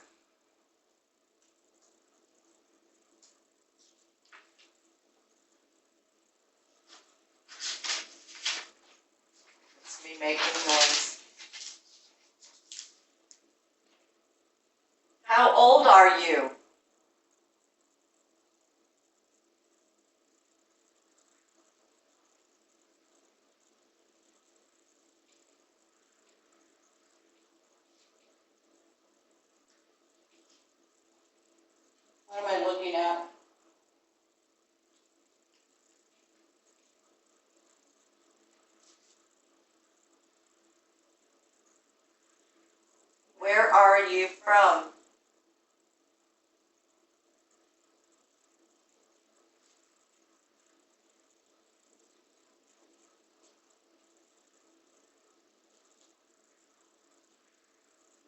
It's me making noise. How old are you? What am I looking at? Where are you from?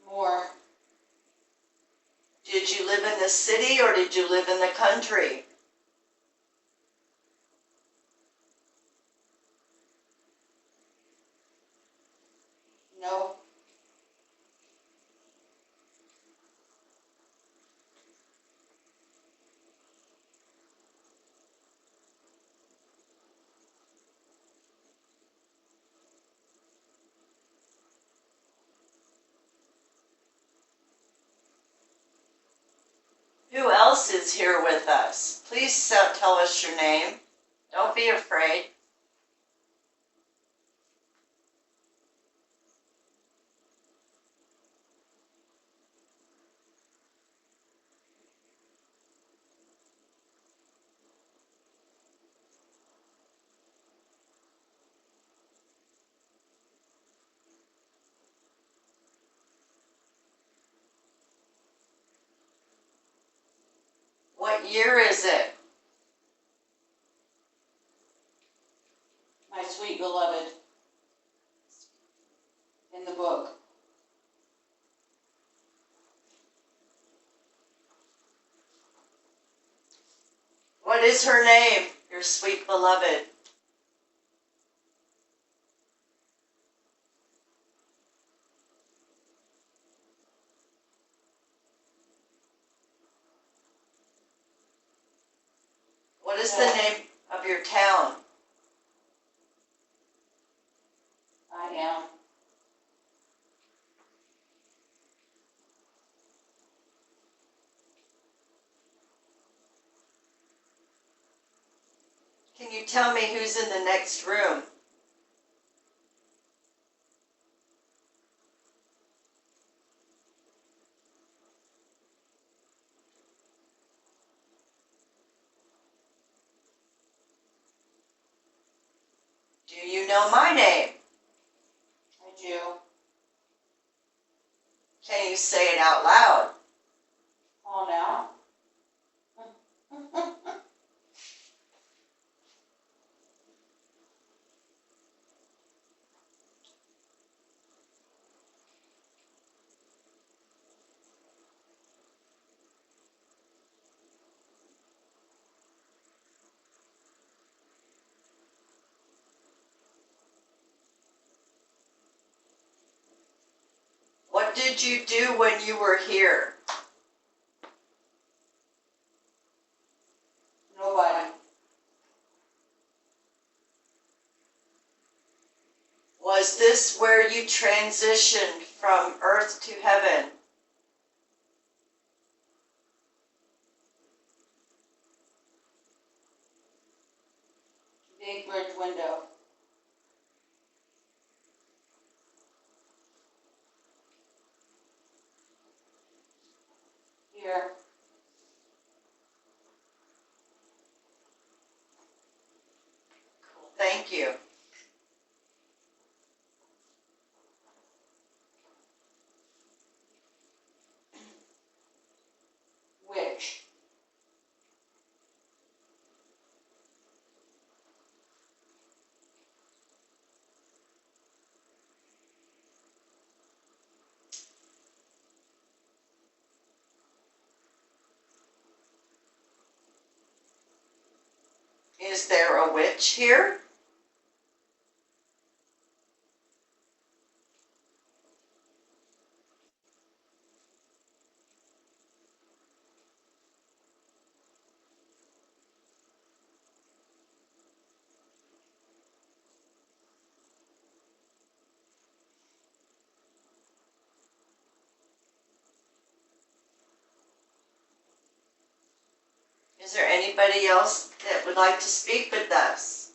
More. Did you live in the city or did you live in the country? No. is here with us. Please tell us your name. Don't be afraid. What year is it? My sweet beloved, in the book. What is her name, your sweet beloved? What is the name of your town? I am. Can you tell me who's in the next room? Do you know my name? I do. Can you say it out loud? Oh, now? What did you do when you were here? Nobody. Was this where you transitioned from earth to heaven? Big bridge window. Here. Cool. Thank you. Which? Is there a witch here? Is there anybody else that would like to speak with us?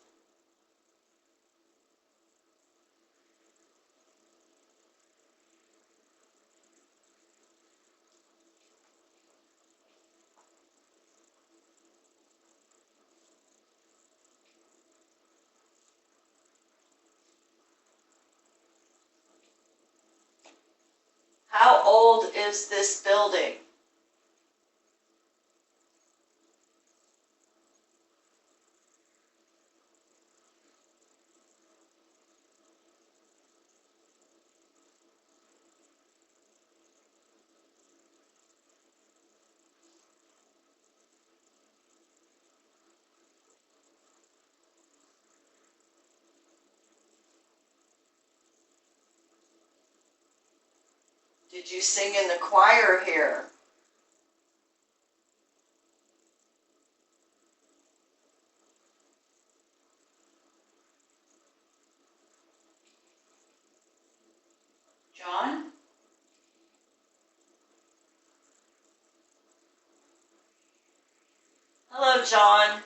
How old is this building? Did you sing in the choir here? John? Hello, John.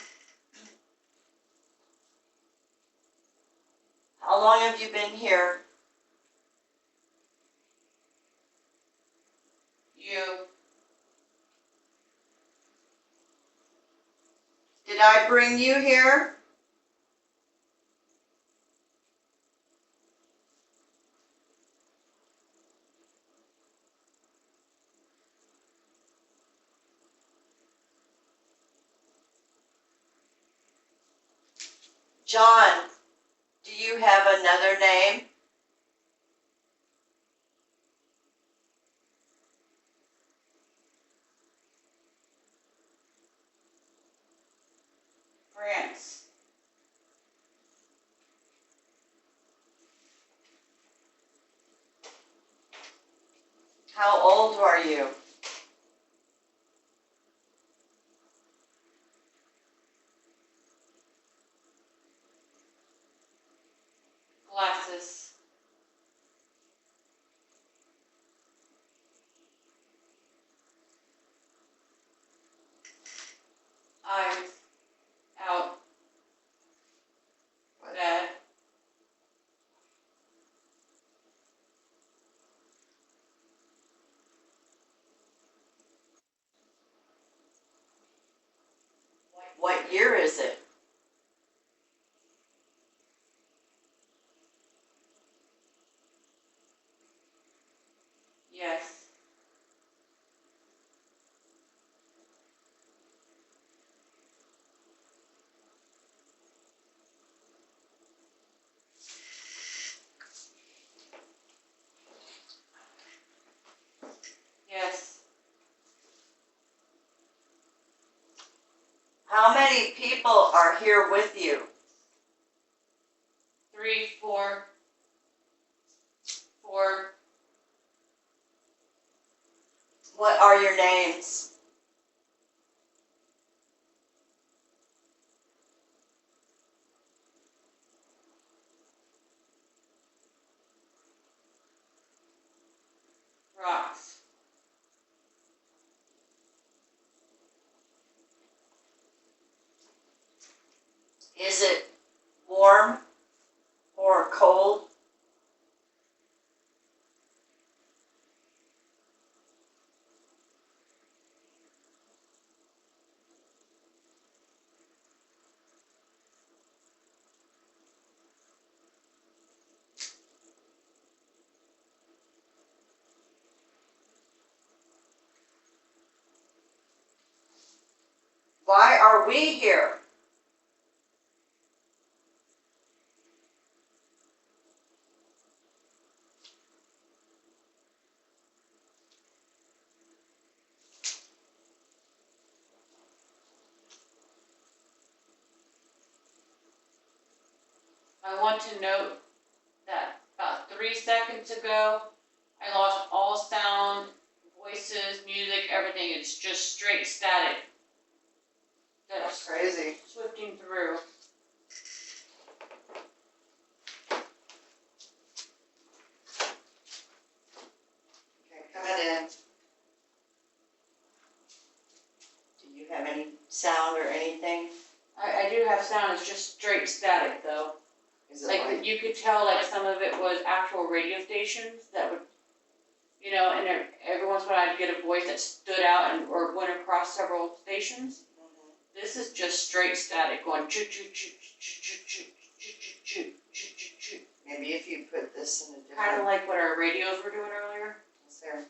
How long have you been here? You. Did I bring you here? John, do you have another name? France. How old are you? Glasses. Eyes. Out. Dead. What year is it? Yes. Yes. How many people are here with you? 3, 4. 4. What are your names? Rocks. Is it warm or cold? Why are we here? I want to note that about 3 seconds ago, I lost all sound, voices, music, everything. It's just straight static. That's crazy. Swifting through. Okay, come in. Do you have any sound or anything? I do have sound. It's just straight static, though. Is it like you could tell, like some of it was actual radio stations that would, you know, and every once in a while I'd get a voice that stood out and or went across several stations. This is just straight static going choo choo choo choo choo choo choo choo choo choo choo. Maybe if you put this in a different. Kind of like what our radios were doing earlier. Is there?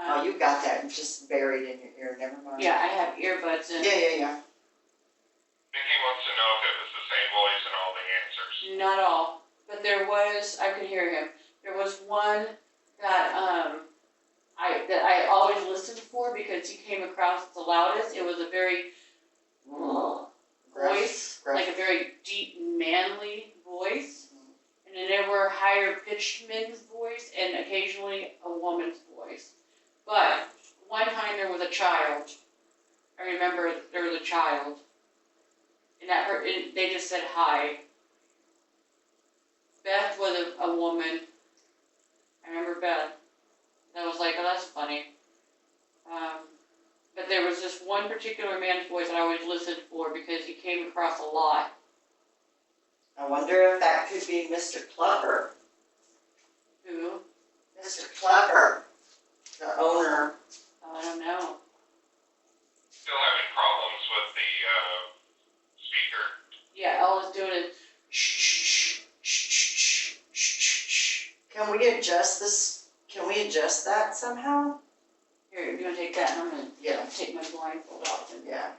Oh, you got that just buried in your ear. Never mind. Yeah, I have earbuds in. Yeah. Vicky wants to know if it was the same voice and all the answers. Not all, but there was. I could hear him. There was one that I always listened for because he came across the loudest. It was a very voice, like a very deep, manly voice. And then there were higher pitched men's voice and occasionally a woman's voice. But one time there was a child. I remember there was a child. And they just said hi. Beth was a woman. I remember Beth. And I was like, oh, that's funny. particular man's voice I always listened for because he came across a lot. I wonder if that could be Mr. Clever. Who? Mr. Clever, the owner. I don't know. Still having problems with the speaker. Yeah, all it's doing is shh, shh, shh, shh, shh, shh, shh. Can we adjust this? Can we adjust that somehow? Here, you're gonna take that, and I'm gonna Yeah. take my blindfold off. And Yeah.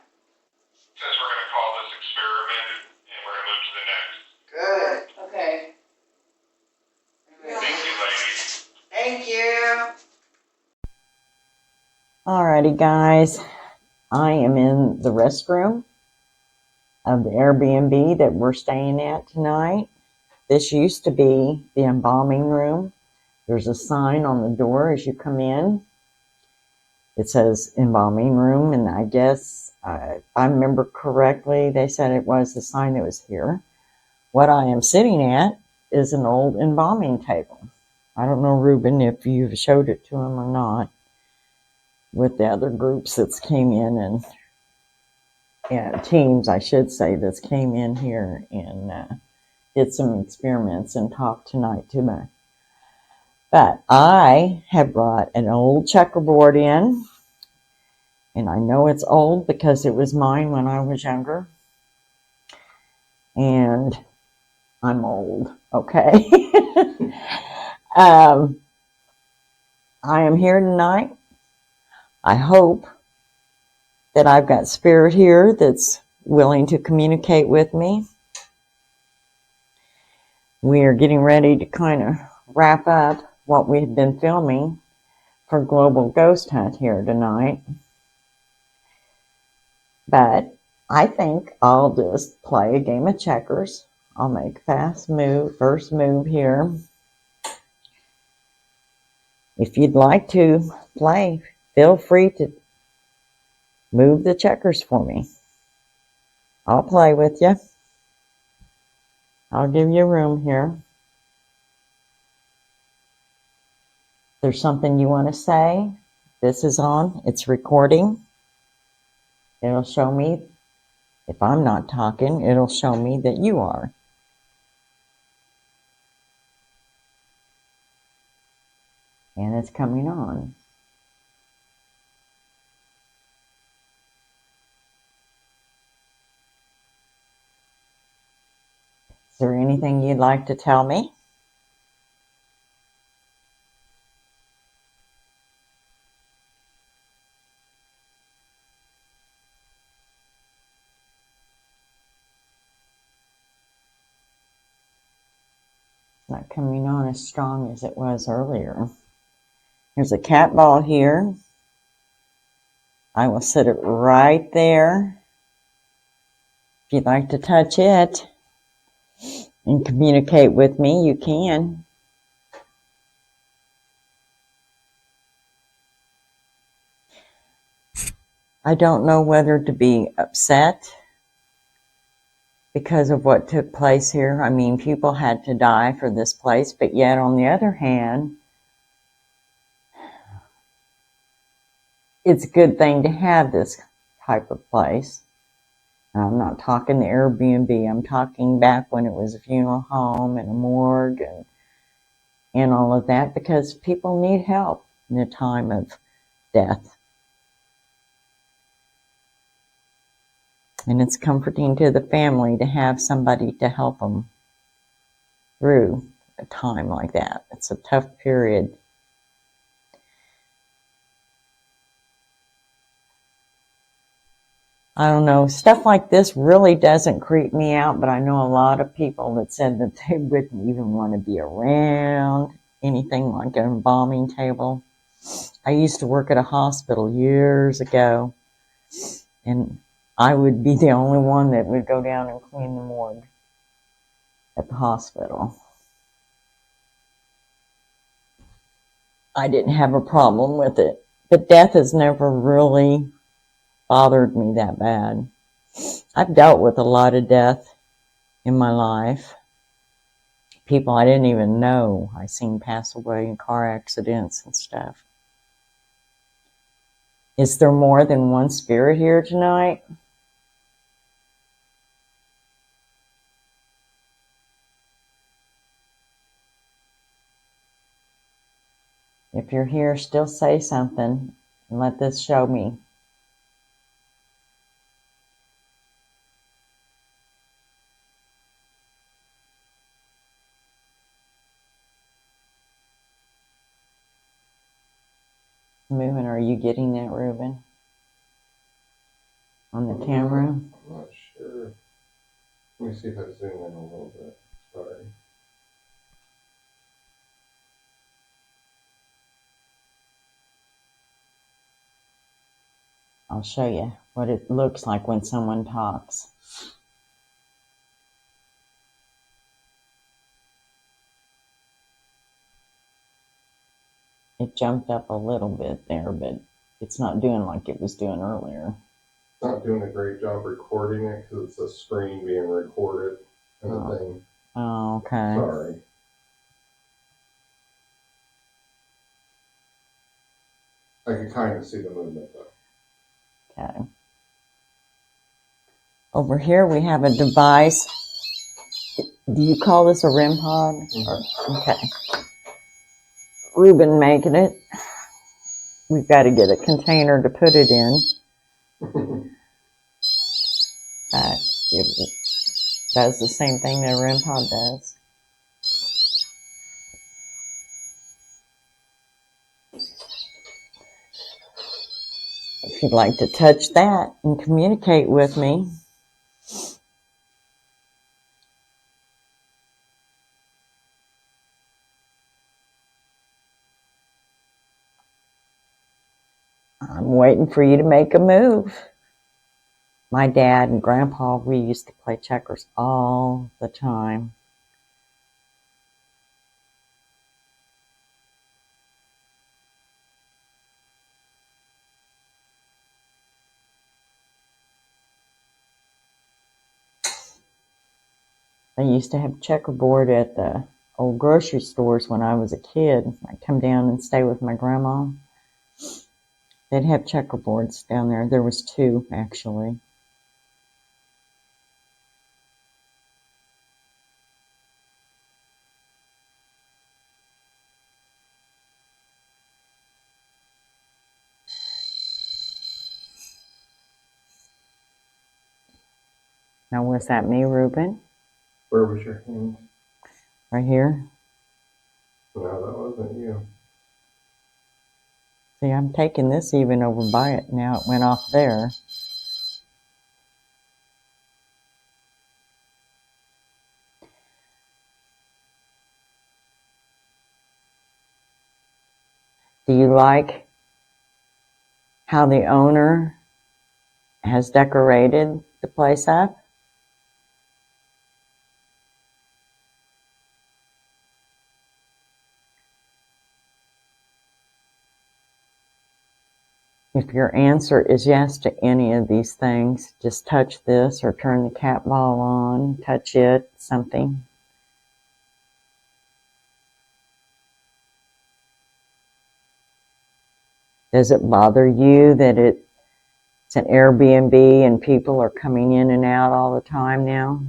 Says we're going to call this experiment and we're going to move to the next. Good. okay. Thank you, ladies. Thank you. Alrighty, guys. I am in the restroom of the Airbnb that we're staying at tonight. This used to be the embalming room. There's a sign on the door as you come in. It says embalming room, and I guess, if I remember correctly, they said it was the sign that was here. What I am sitting at is an old embalming table. I don't know, Ruben, if you've showed it to him or not, with the other groups that's came in and teams, I should say, that's came in here and did some experiments and talked tonight to me. But I have brought an old checkerboard in, and I know it's old because it was mine when I was younger. And I'm old, okay? I am here tonight. I hope that I've got spirit here that's willing to communicate with me. We are getting ready to kind of wrap up what we have been filming for Global Ghost Hunt here tonight. But I think I'll just play a game of checkers. I'll make a first move here. If you'd like to play, feel free to move the checkers for me. I'll play with you. I'll give you room here. If there's something you want to say, this is on. It's recording. It'll show me, if I'm not talking, it'll show me that you are. And it's coming on. Is there anything you'd like to tell me? It's not coming on as strong as it was earlier. There's a cat ball here. I will set it right there. If you'd like to touch it and communicate with me, you can. I don't know whether to be upset because of what took place here. I mean, people had to die for this place, but yet on the other hand, it's a good thing to have this type of place. And I'm not talking the Airbnb. I'm talking back when it was a funeral home and a morgue and all of that, because people need help in a time of death. And it's comforting to the family to have somebody to help them through a time like that. It's a tough period. I don't know, stuff like this really doesn't creep me out, but I know a lot of people that said that they wouldn't even want to be around anything like an embalming table. I used to work at a hospital years ago, and I would be the only one that would go down and clean the morgue at the hospital. I didn't have a problem with it, but death has never really bothered me that bad. I've dealt with a lot of death in my life. People I didn't even know I seen pass away in car accidents and stuff. Is there more than one spirit here tonight? If you're here, still say something and let this show me. Moving, are you getting that, Reuben? On the camera? I'm not sure. Let me see if I zoom in a little bit. Sorry. I'll show you what it looks like when someone talks. It jumped up a little bit there, but it's not doing like it was doing earlier. Not doing a great job recording it because it's a screen being recorded and a thing. Oh, okay. Sorry. I can kind of see the movement though. Okay. Over here we have a device. Do you call this a REM pod? Mm-hmm. Okay. Reuben making it. We've got to get a container to put it in. But it does the same thing that a REM pod does. If you'd like to touch that and communicate with me, I'm waiting for you to make a move. My dad and grandpa, we used to play checkers all the time. They used to have checkerboard at the old grocery stores when I was a kid. I'd come down and stay with my grandma. They'd have checkerboards down there. There was 2, actually. Now, was that me, Reuben? Where was your hand? Right here? No, that wasn't you. See, I'm taking this even over by it. Now it went off there. Do you like how the owner has decorated the place up? If your answer is yes to any of these things, just touch this or turn the cat ball on, touch it, something. Does it bother you that it's an Airbnb and people are coming in and out all the time now?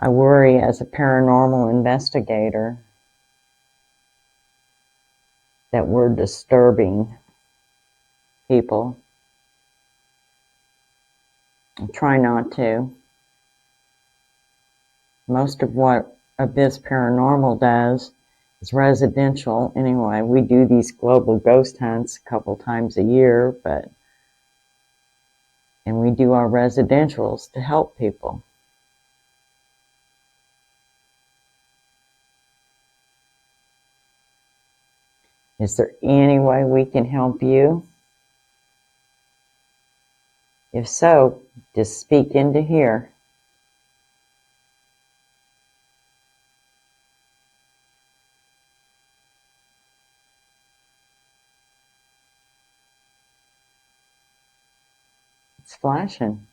I worry as a paranormal investigator that we're disturbing people. I try not to. Most of what Abyss Paranormal does is residential anyway. We do these global ghost hunts a couple times a year, and we do our residentials to help people. Is there any way we can help you? If so, just speak into here. It's flashing.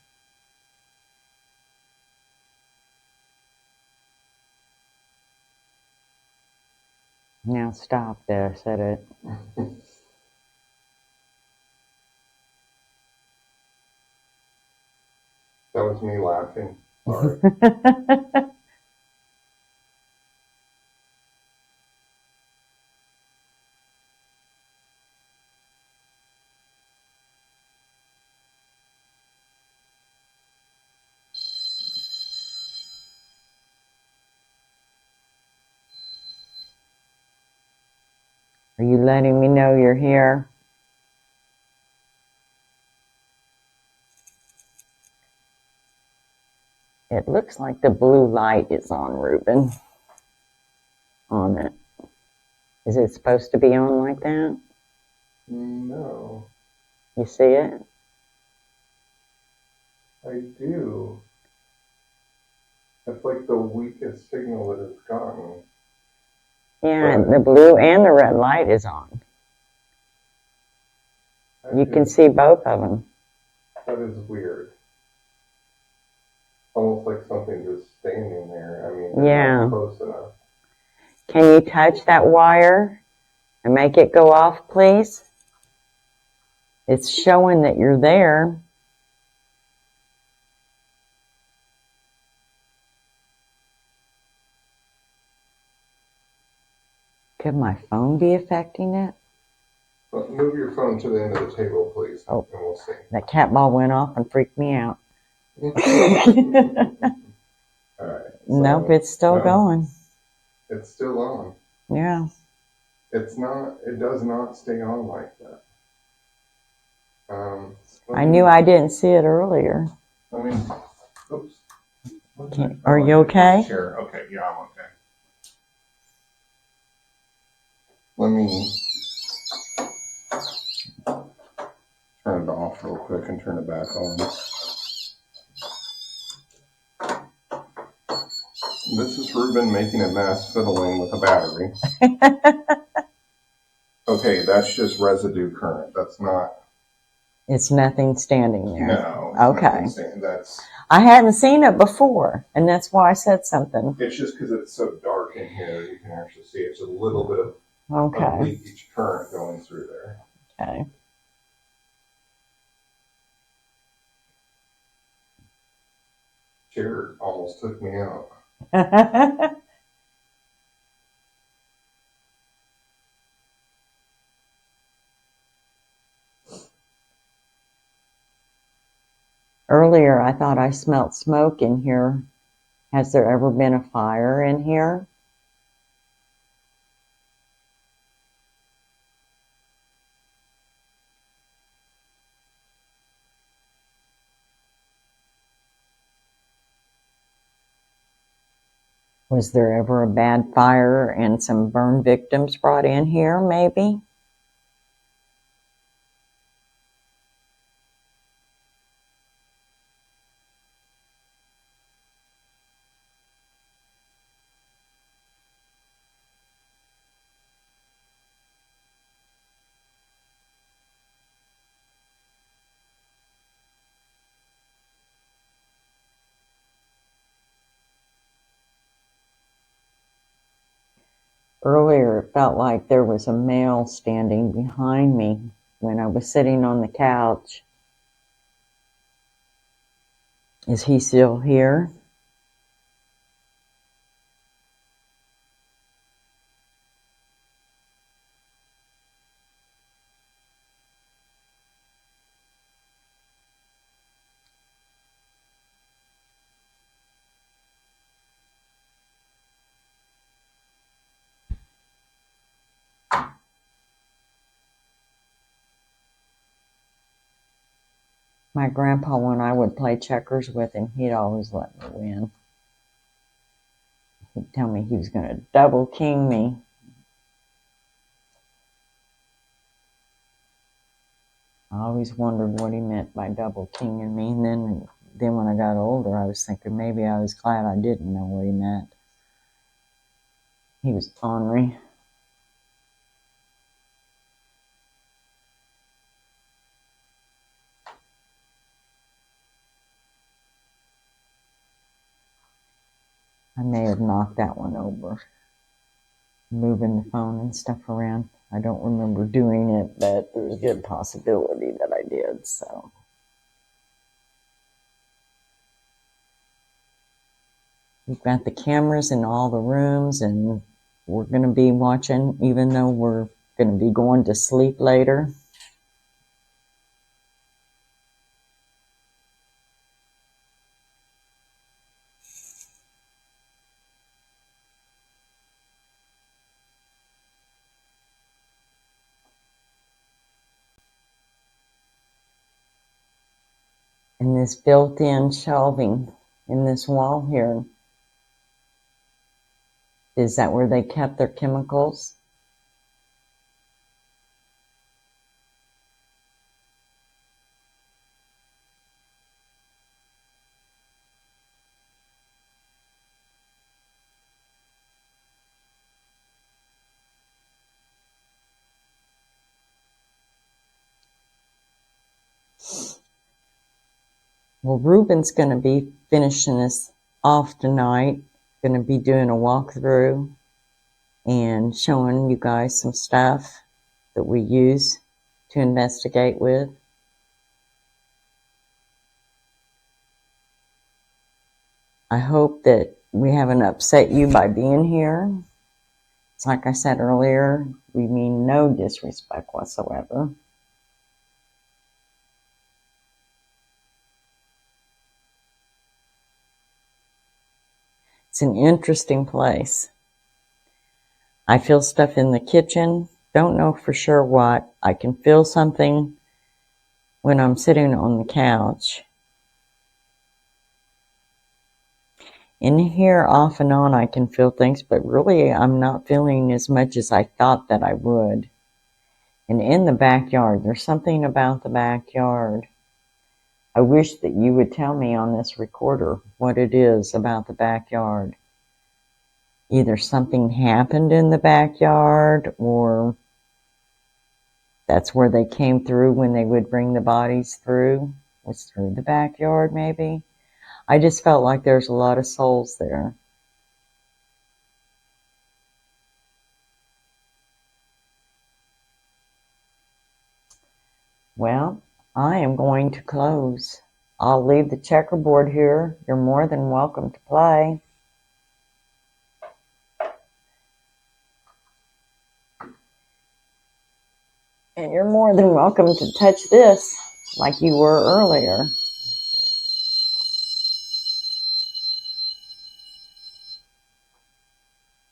Now stop there, said it. That was me laughing. Sorry. Are you letting me know you're here? It looks like the blue light is on, Ruben. On it. Is it supposed to be on like that? No, You see it? I do. That's like the weakest signal that it's gotten. Yeah, the blue and the red light is on. You can see both of them. That is weird. Almost like something just standing there. I mean, Yeah. not close enough. Can you touch that wire and make it go off, please? It's showing that you're there. Could my phone be affecting it? Well, move your phone to the end of the table, please, Oh. and we'll see. That cat ball went off and freaked me out. All right. Nope, it's still going. It's still on. Yeah. It's not. It does not stay on like that. I knew I didn't see it earlier. Let me. Oops. Are you okay? Sure. Okay. Yeah, I'm okay. Let me turn it off real quick and turn it back on. This is Ruben making a mess fiddling with a battery. Okay, that's just residue current. That's not. It's nothing standing there. No. Okay. That's. I hadn't seen it before, and that's why I said something. It's just because it's so dark in here, you can actually see it's a little bit of Okay. leakage current going through there. Okay. Chair almost took me out. Earlier, I thought I smelled smoke in here. Has there ever been a fire in here? Was there ever a bad fire and some burn victims brought in here, maybe? Earlier, it felt like there was a male standing behind me when I was sitting on the couch. Is he still here? My grandpa, when I would play checkers with him, he'd always let me win. He'd tell me he was going to double king me. I always wondered what he meant by double kinging me. And then when I got older, I was thinking maybe I was glad I didn't know what he meant. He was ornery. have knocked that one over, moving the phone and stuff around. I don't remember doing it, but there's a good possibility that I did, so. We've got the cameras in all the rooms, and we're going to be watching, even though we're going to be going to sleep later. And this built-in shelving in this wall here, is that where they kept their chemicals? Well, Ruben's going to be finishing this off tonight, going to be doing a walkthrough and showing you guys some stuff that we use to investigate with. I hope that we haven't upset you by being here. It's like I said earlier, we mean no disrespect whatsoever. It's an interesting place. I feel stuff in the kitchen. Don't know for sure what. I can feel something when I'm sitting on the couch. In here, off and on, I can feel things, but really I'm not feeling as much as I thought that I would. And in the backyard, there's something about the backyard. I wish that you would tell me on this recorder what it is about the backyard. Either something happened in the backyard, or that's where they came through when they would bring the bodies through, was through the backyard maybe. I just felt like there's a lot of souls there. Well, I am going to close. I'll leave the checkerboard here. You're more than welcome to play. And you're more than welcome to touch this like you were earlier.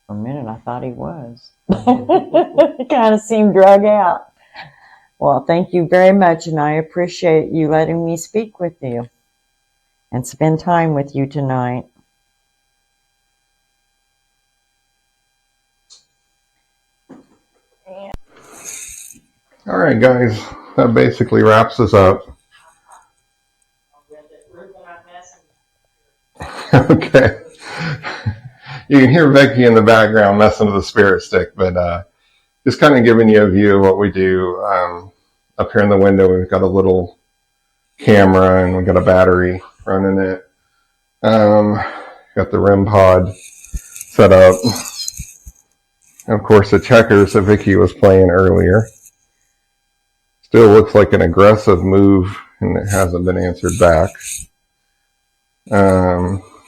For a minute, I thought he was. He kind of seemed drug out. Well, thank you very much, and I appreciate you letting me speak with you and spend time with you tonight. All right, guys, that basically wraps us up. Okay. You can hear Becky in the background messing with the spirit stick, but just kind of giving you a view of what we do. Up here in the window, we've got a little camera and we've got a battery running it. Got the REM pod set up. And of course, the checkers that Vicky was playing earlier. Still looks like an aggressive move, and it hasn't been answered back.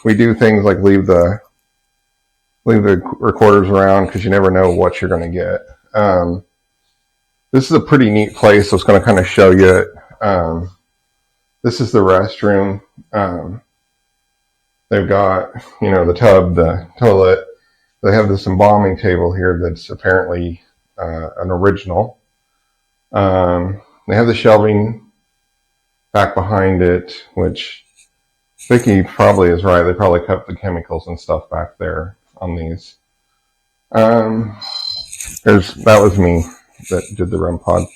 We do things like leave the recorders around because you never know what you're going to get. This is a pretty neat place. I was going to kind of show you it. This is the restroom. They've got, the tub, the toilet. They have this embalming table here that's apparently an original. They have the shelving back behind it, which Vicky probably is right. They probably kept the chemicals and stuff back there on these. That was me that did the REM pod.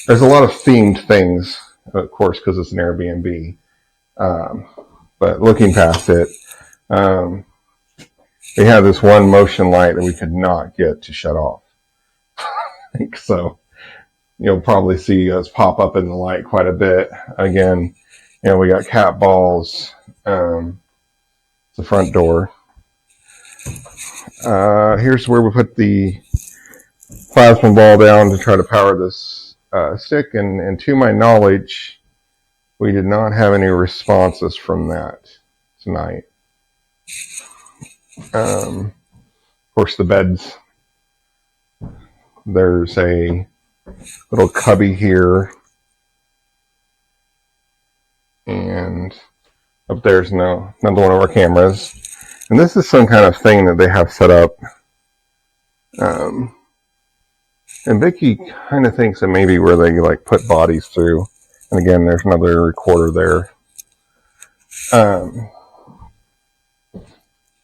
There's a lot of themed things, of course, because it's an Airbnb. But looking past it, they have this one motion light that we could not get to shut off. So you'll probably see us pop up in the light quite a bit. Again, we got cat balls. The front door. Here's where we put the plasma ball down to try to power this stick, and to my knowledge, we did not have any responses from that tonight. Of course, the beds, there's a little cubby here, and up there's another one of our cameras. And this is some kind of thing that they have set up. And Vicky kind of thinks that maybe where they like put bodies through. And again, there's another recorder there.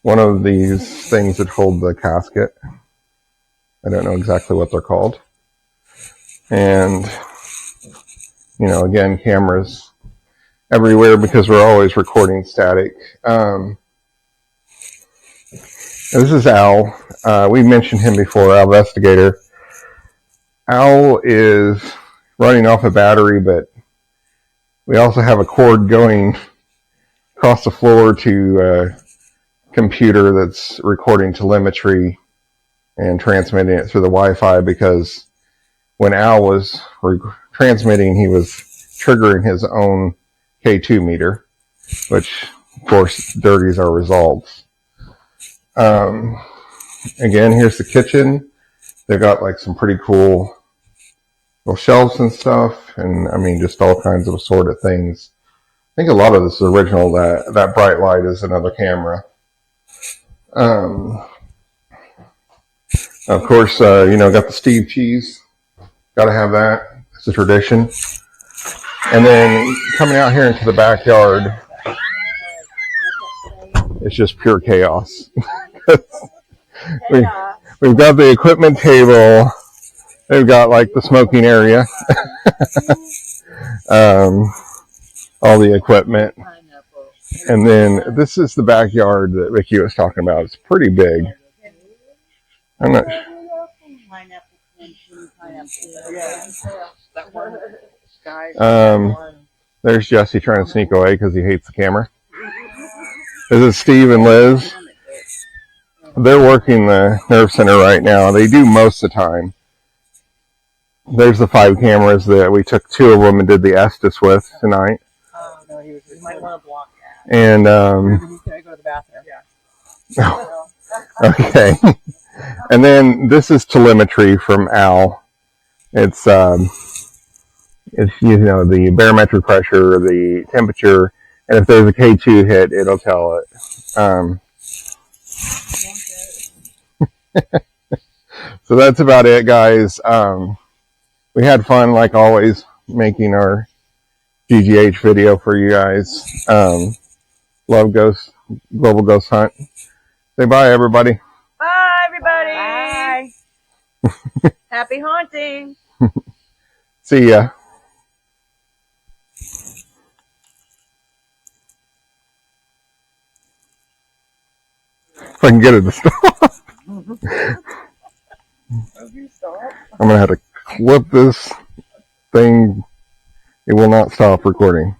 One of these things that hold the casket. I don't know exactly what they're called. And, you know, again, cameras everywhere because we're always recording static. This is Al. We mentioned him before, Al Investigator. Al is running off a battery, but we also have a cord going across the floor to a computer that's recording telemetry and transmitting it through the Wi-Fi, because when Al was transmitting, he was triggering his own K2 meter, which, of course, dirties our results. Again, here's the kitchen. They've got like some pretty cool little shelves and stuff, and I mean, just all kinds of assorted things. I think a lot of this is original. That bright light is another camera. Of course, you know, got the Steve cheese. Got to have that. It's a tradition. And then coming out here into the backyard, it's just pure chaos. We've got the equipment table. They've got like the smoking area. All the equipment. And then this is the backyard that Vicky was talking about. It's pretty big. I'm not there's Jesse trying to sneak away because he hates the camera. This is Steve and Liz. They're working the nerve center right now. They do most of the time. There's the 5 cameras that we took 2 of them and did the Estes with tonight. You might want to block that. And He's going to go to the bathroom. Yeah. okay. And then this is telemetry from Al. It's you know, the barometric pressure, the temperature, and if there's a K2 hit, it'll tell it. So that's about it, guys. We had fun, like always, making our GGH video for you guys. Love Global Ghost Hunt. Say bye, everybody. Bye, everybody. Bye. Happy haunting. See ya. If I can get it to stop. I'm going to have to clip this thing. It will not stop recording.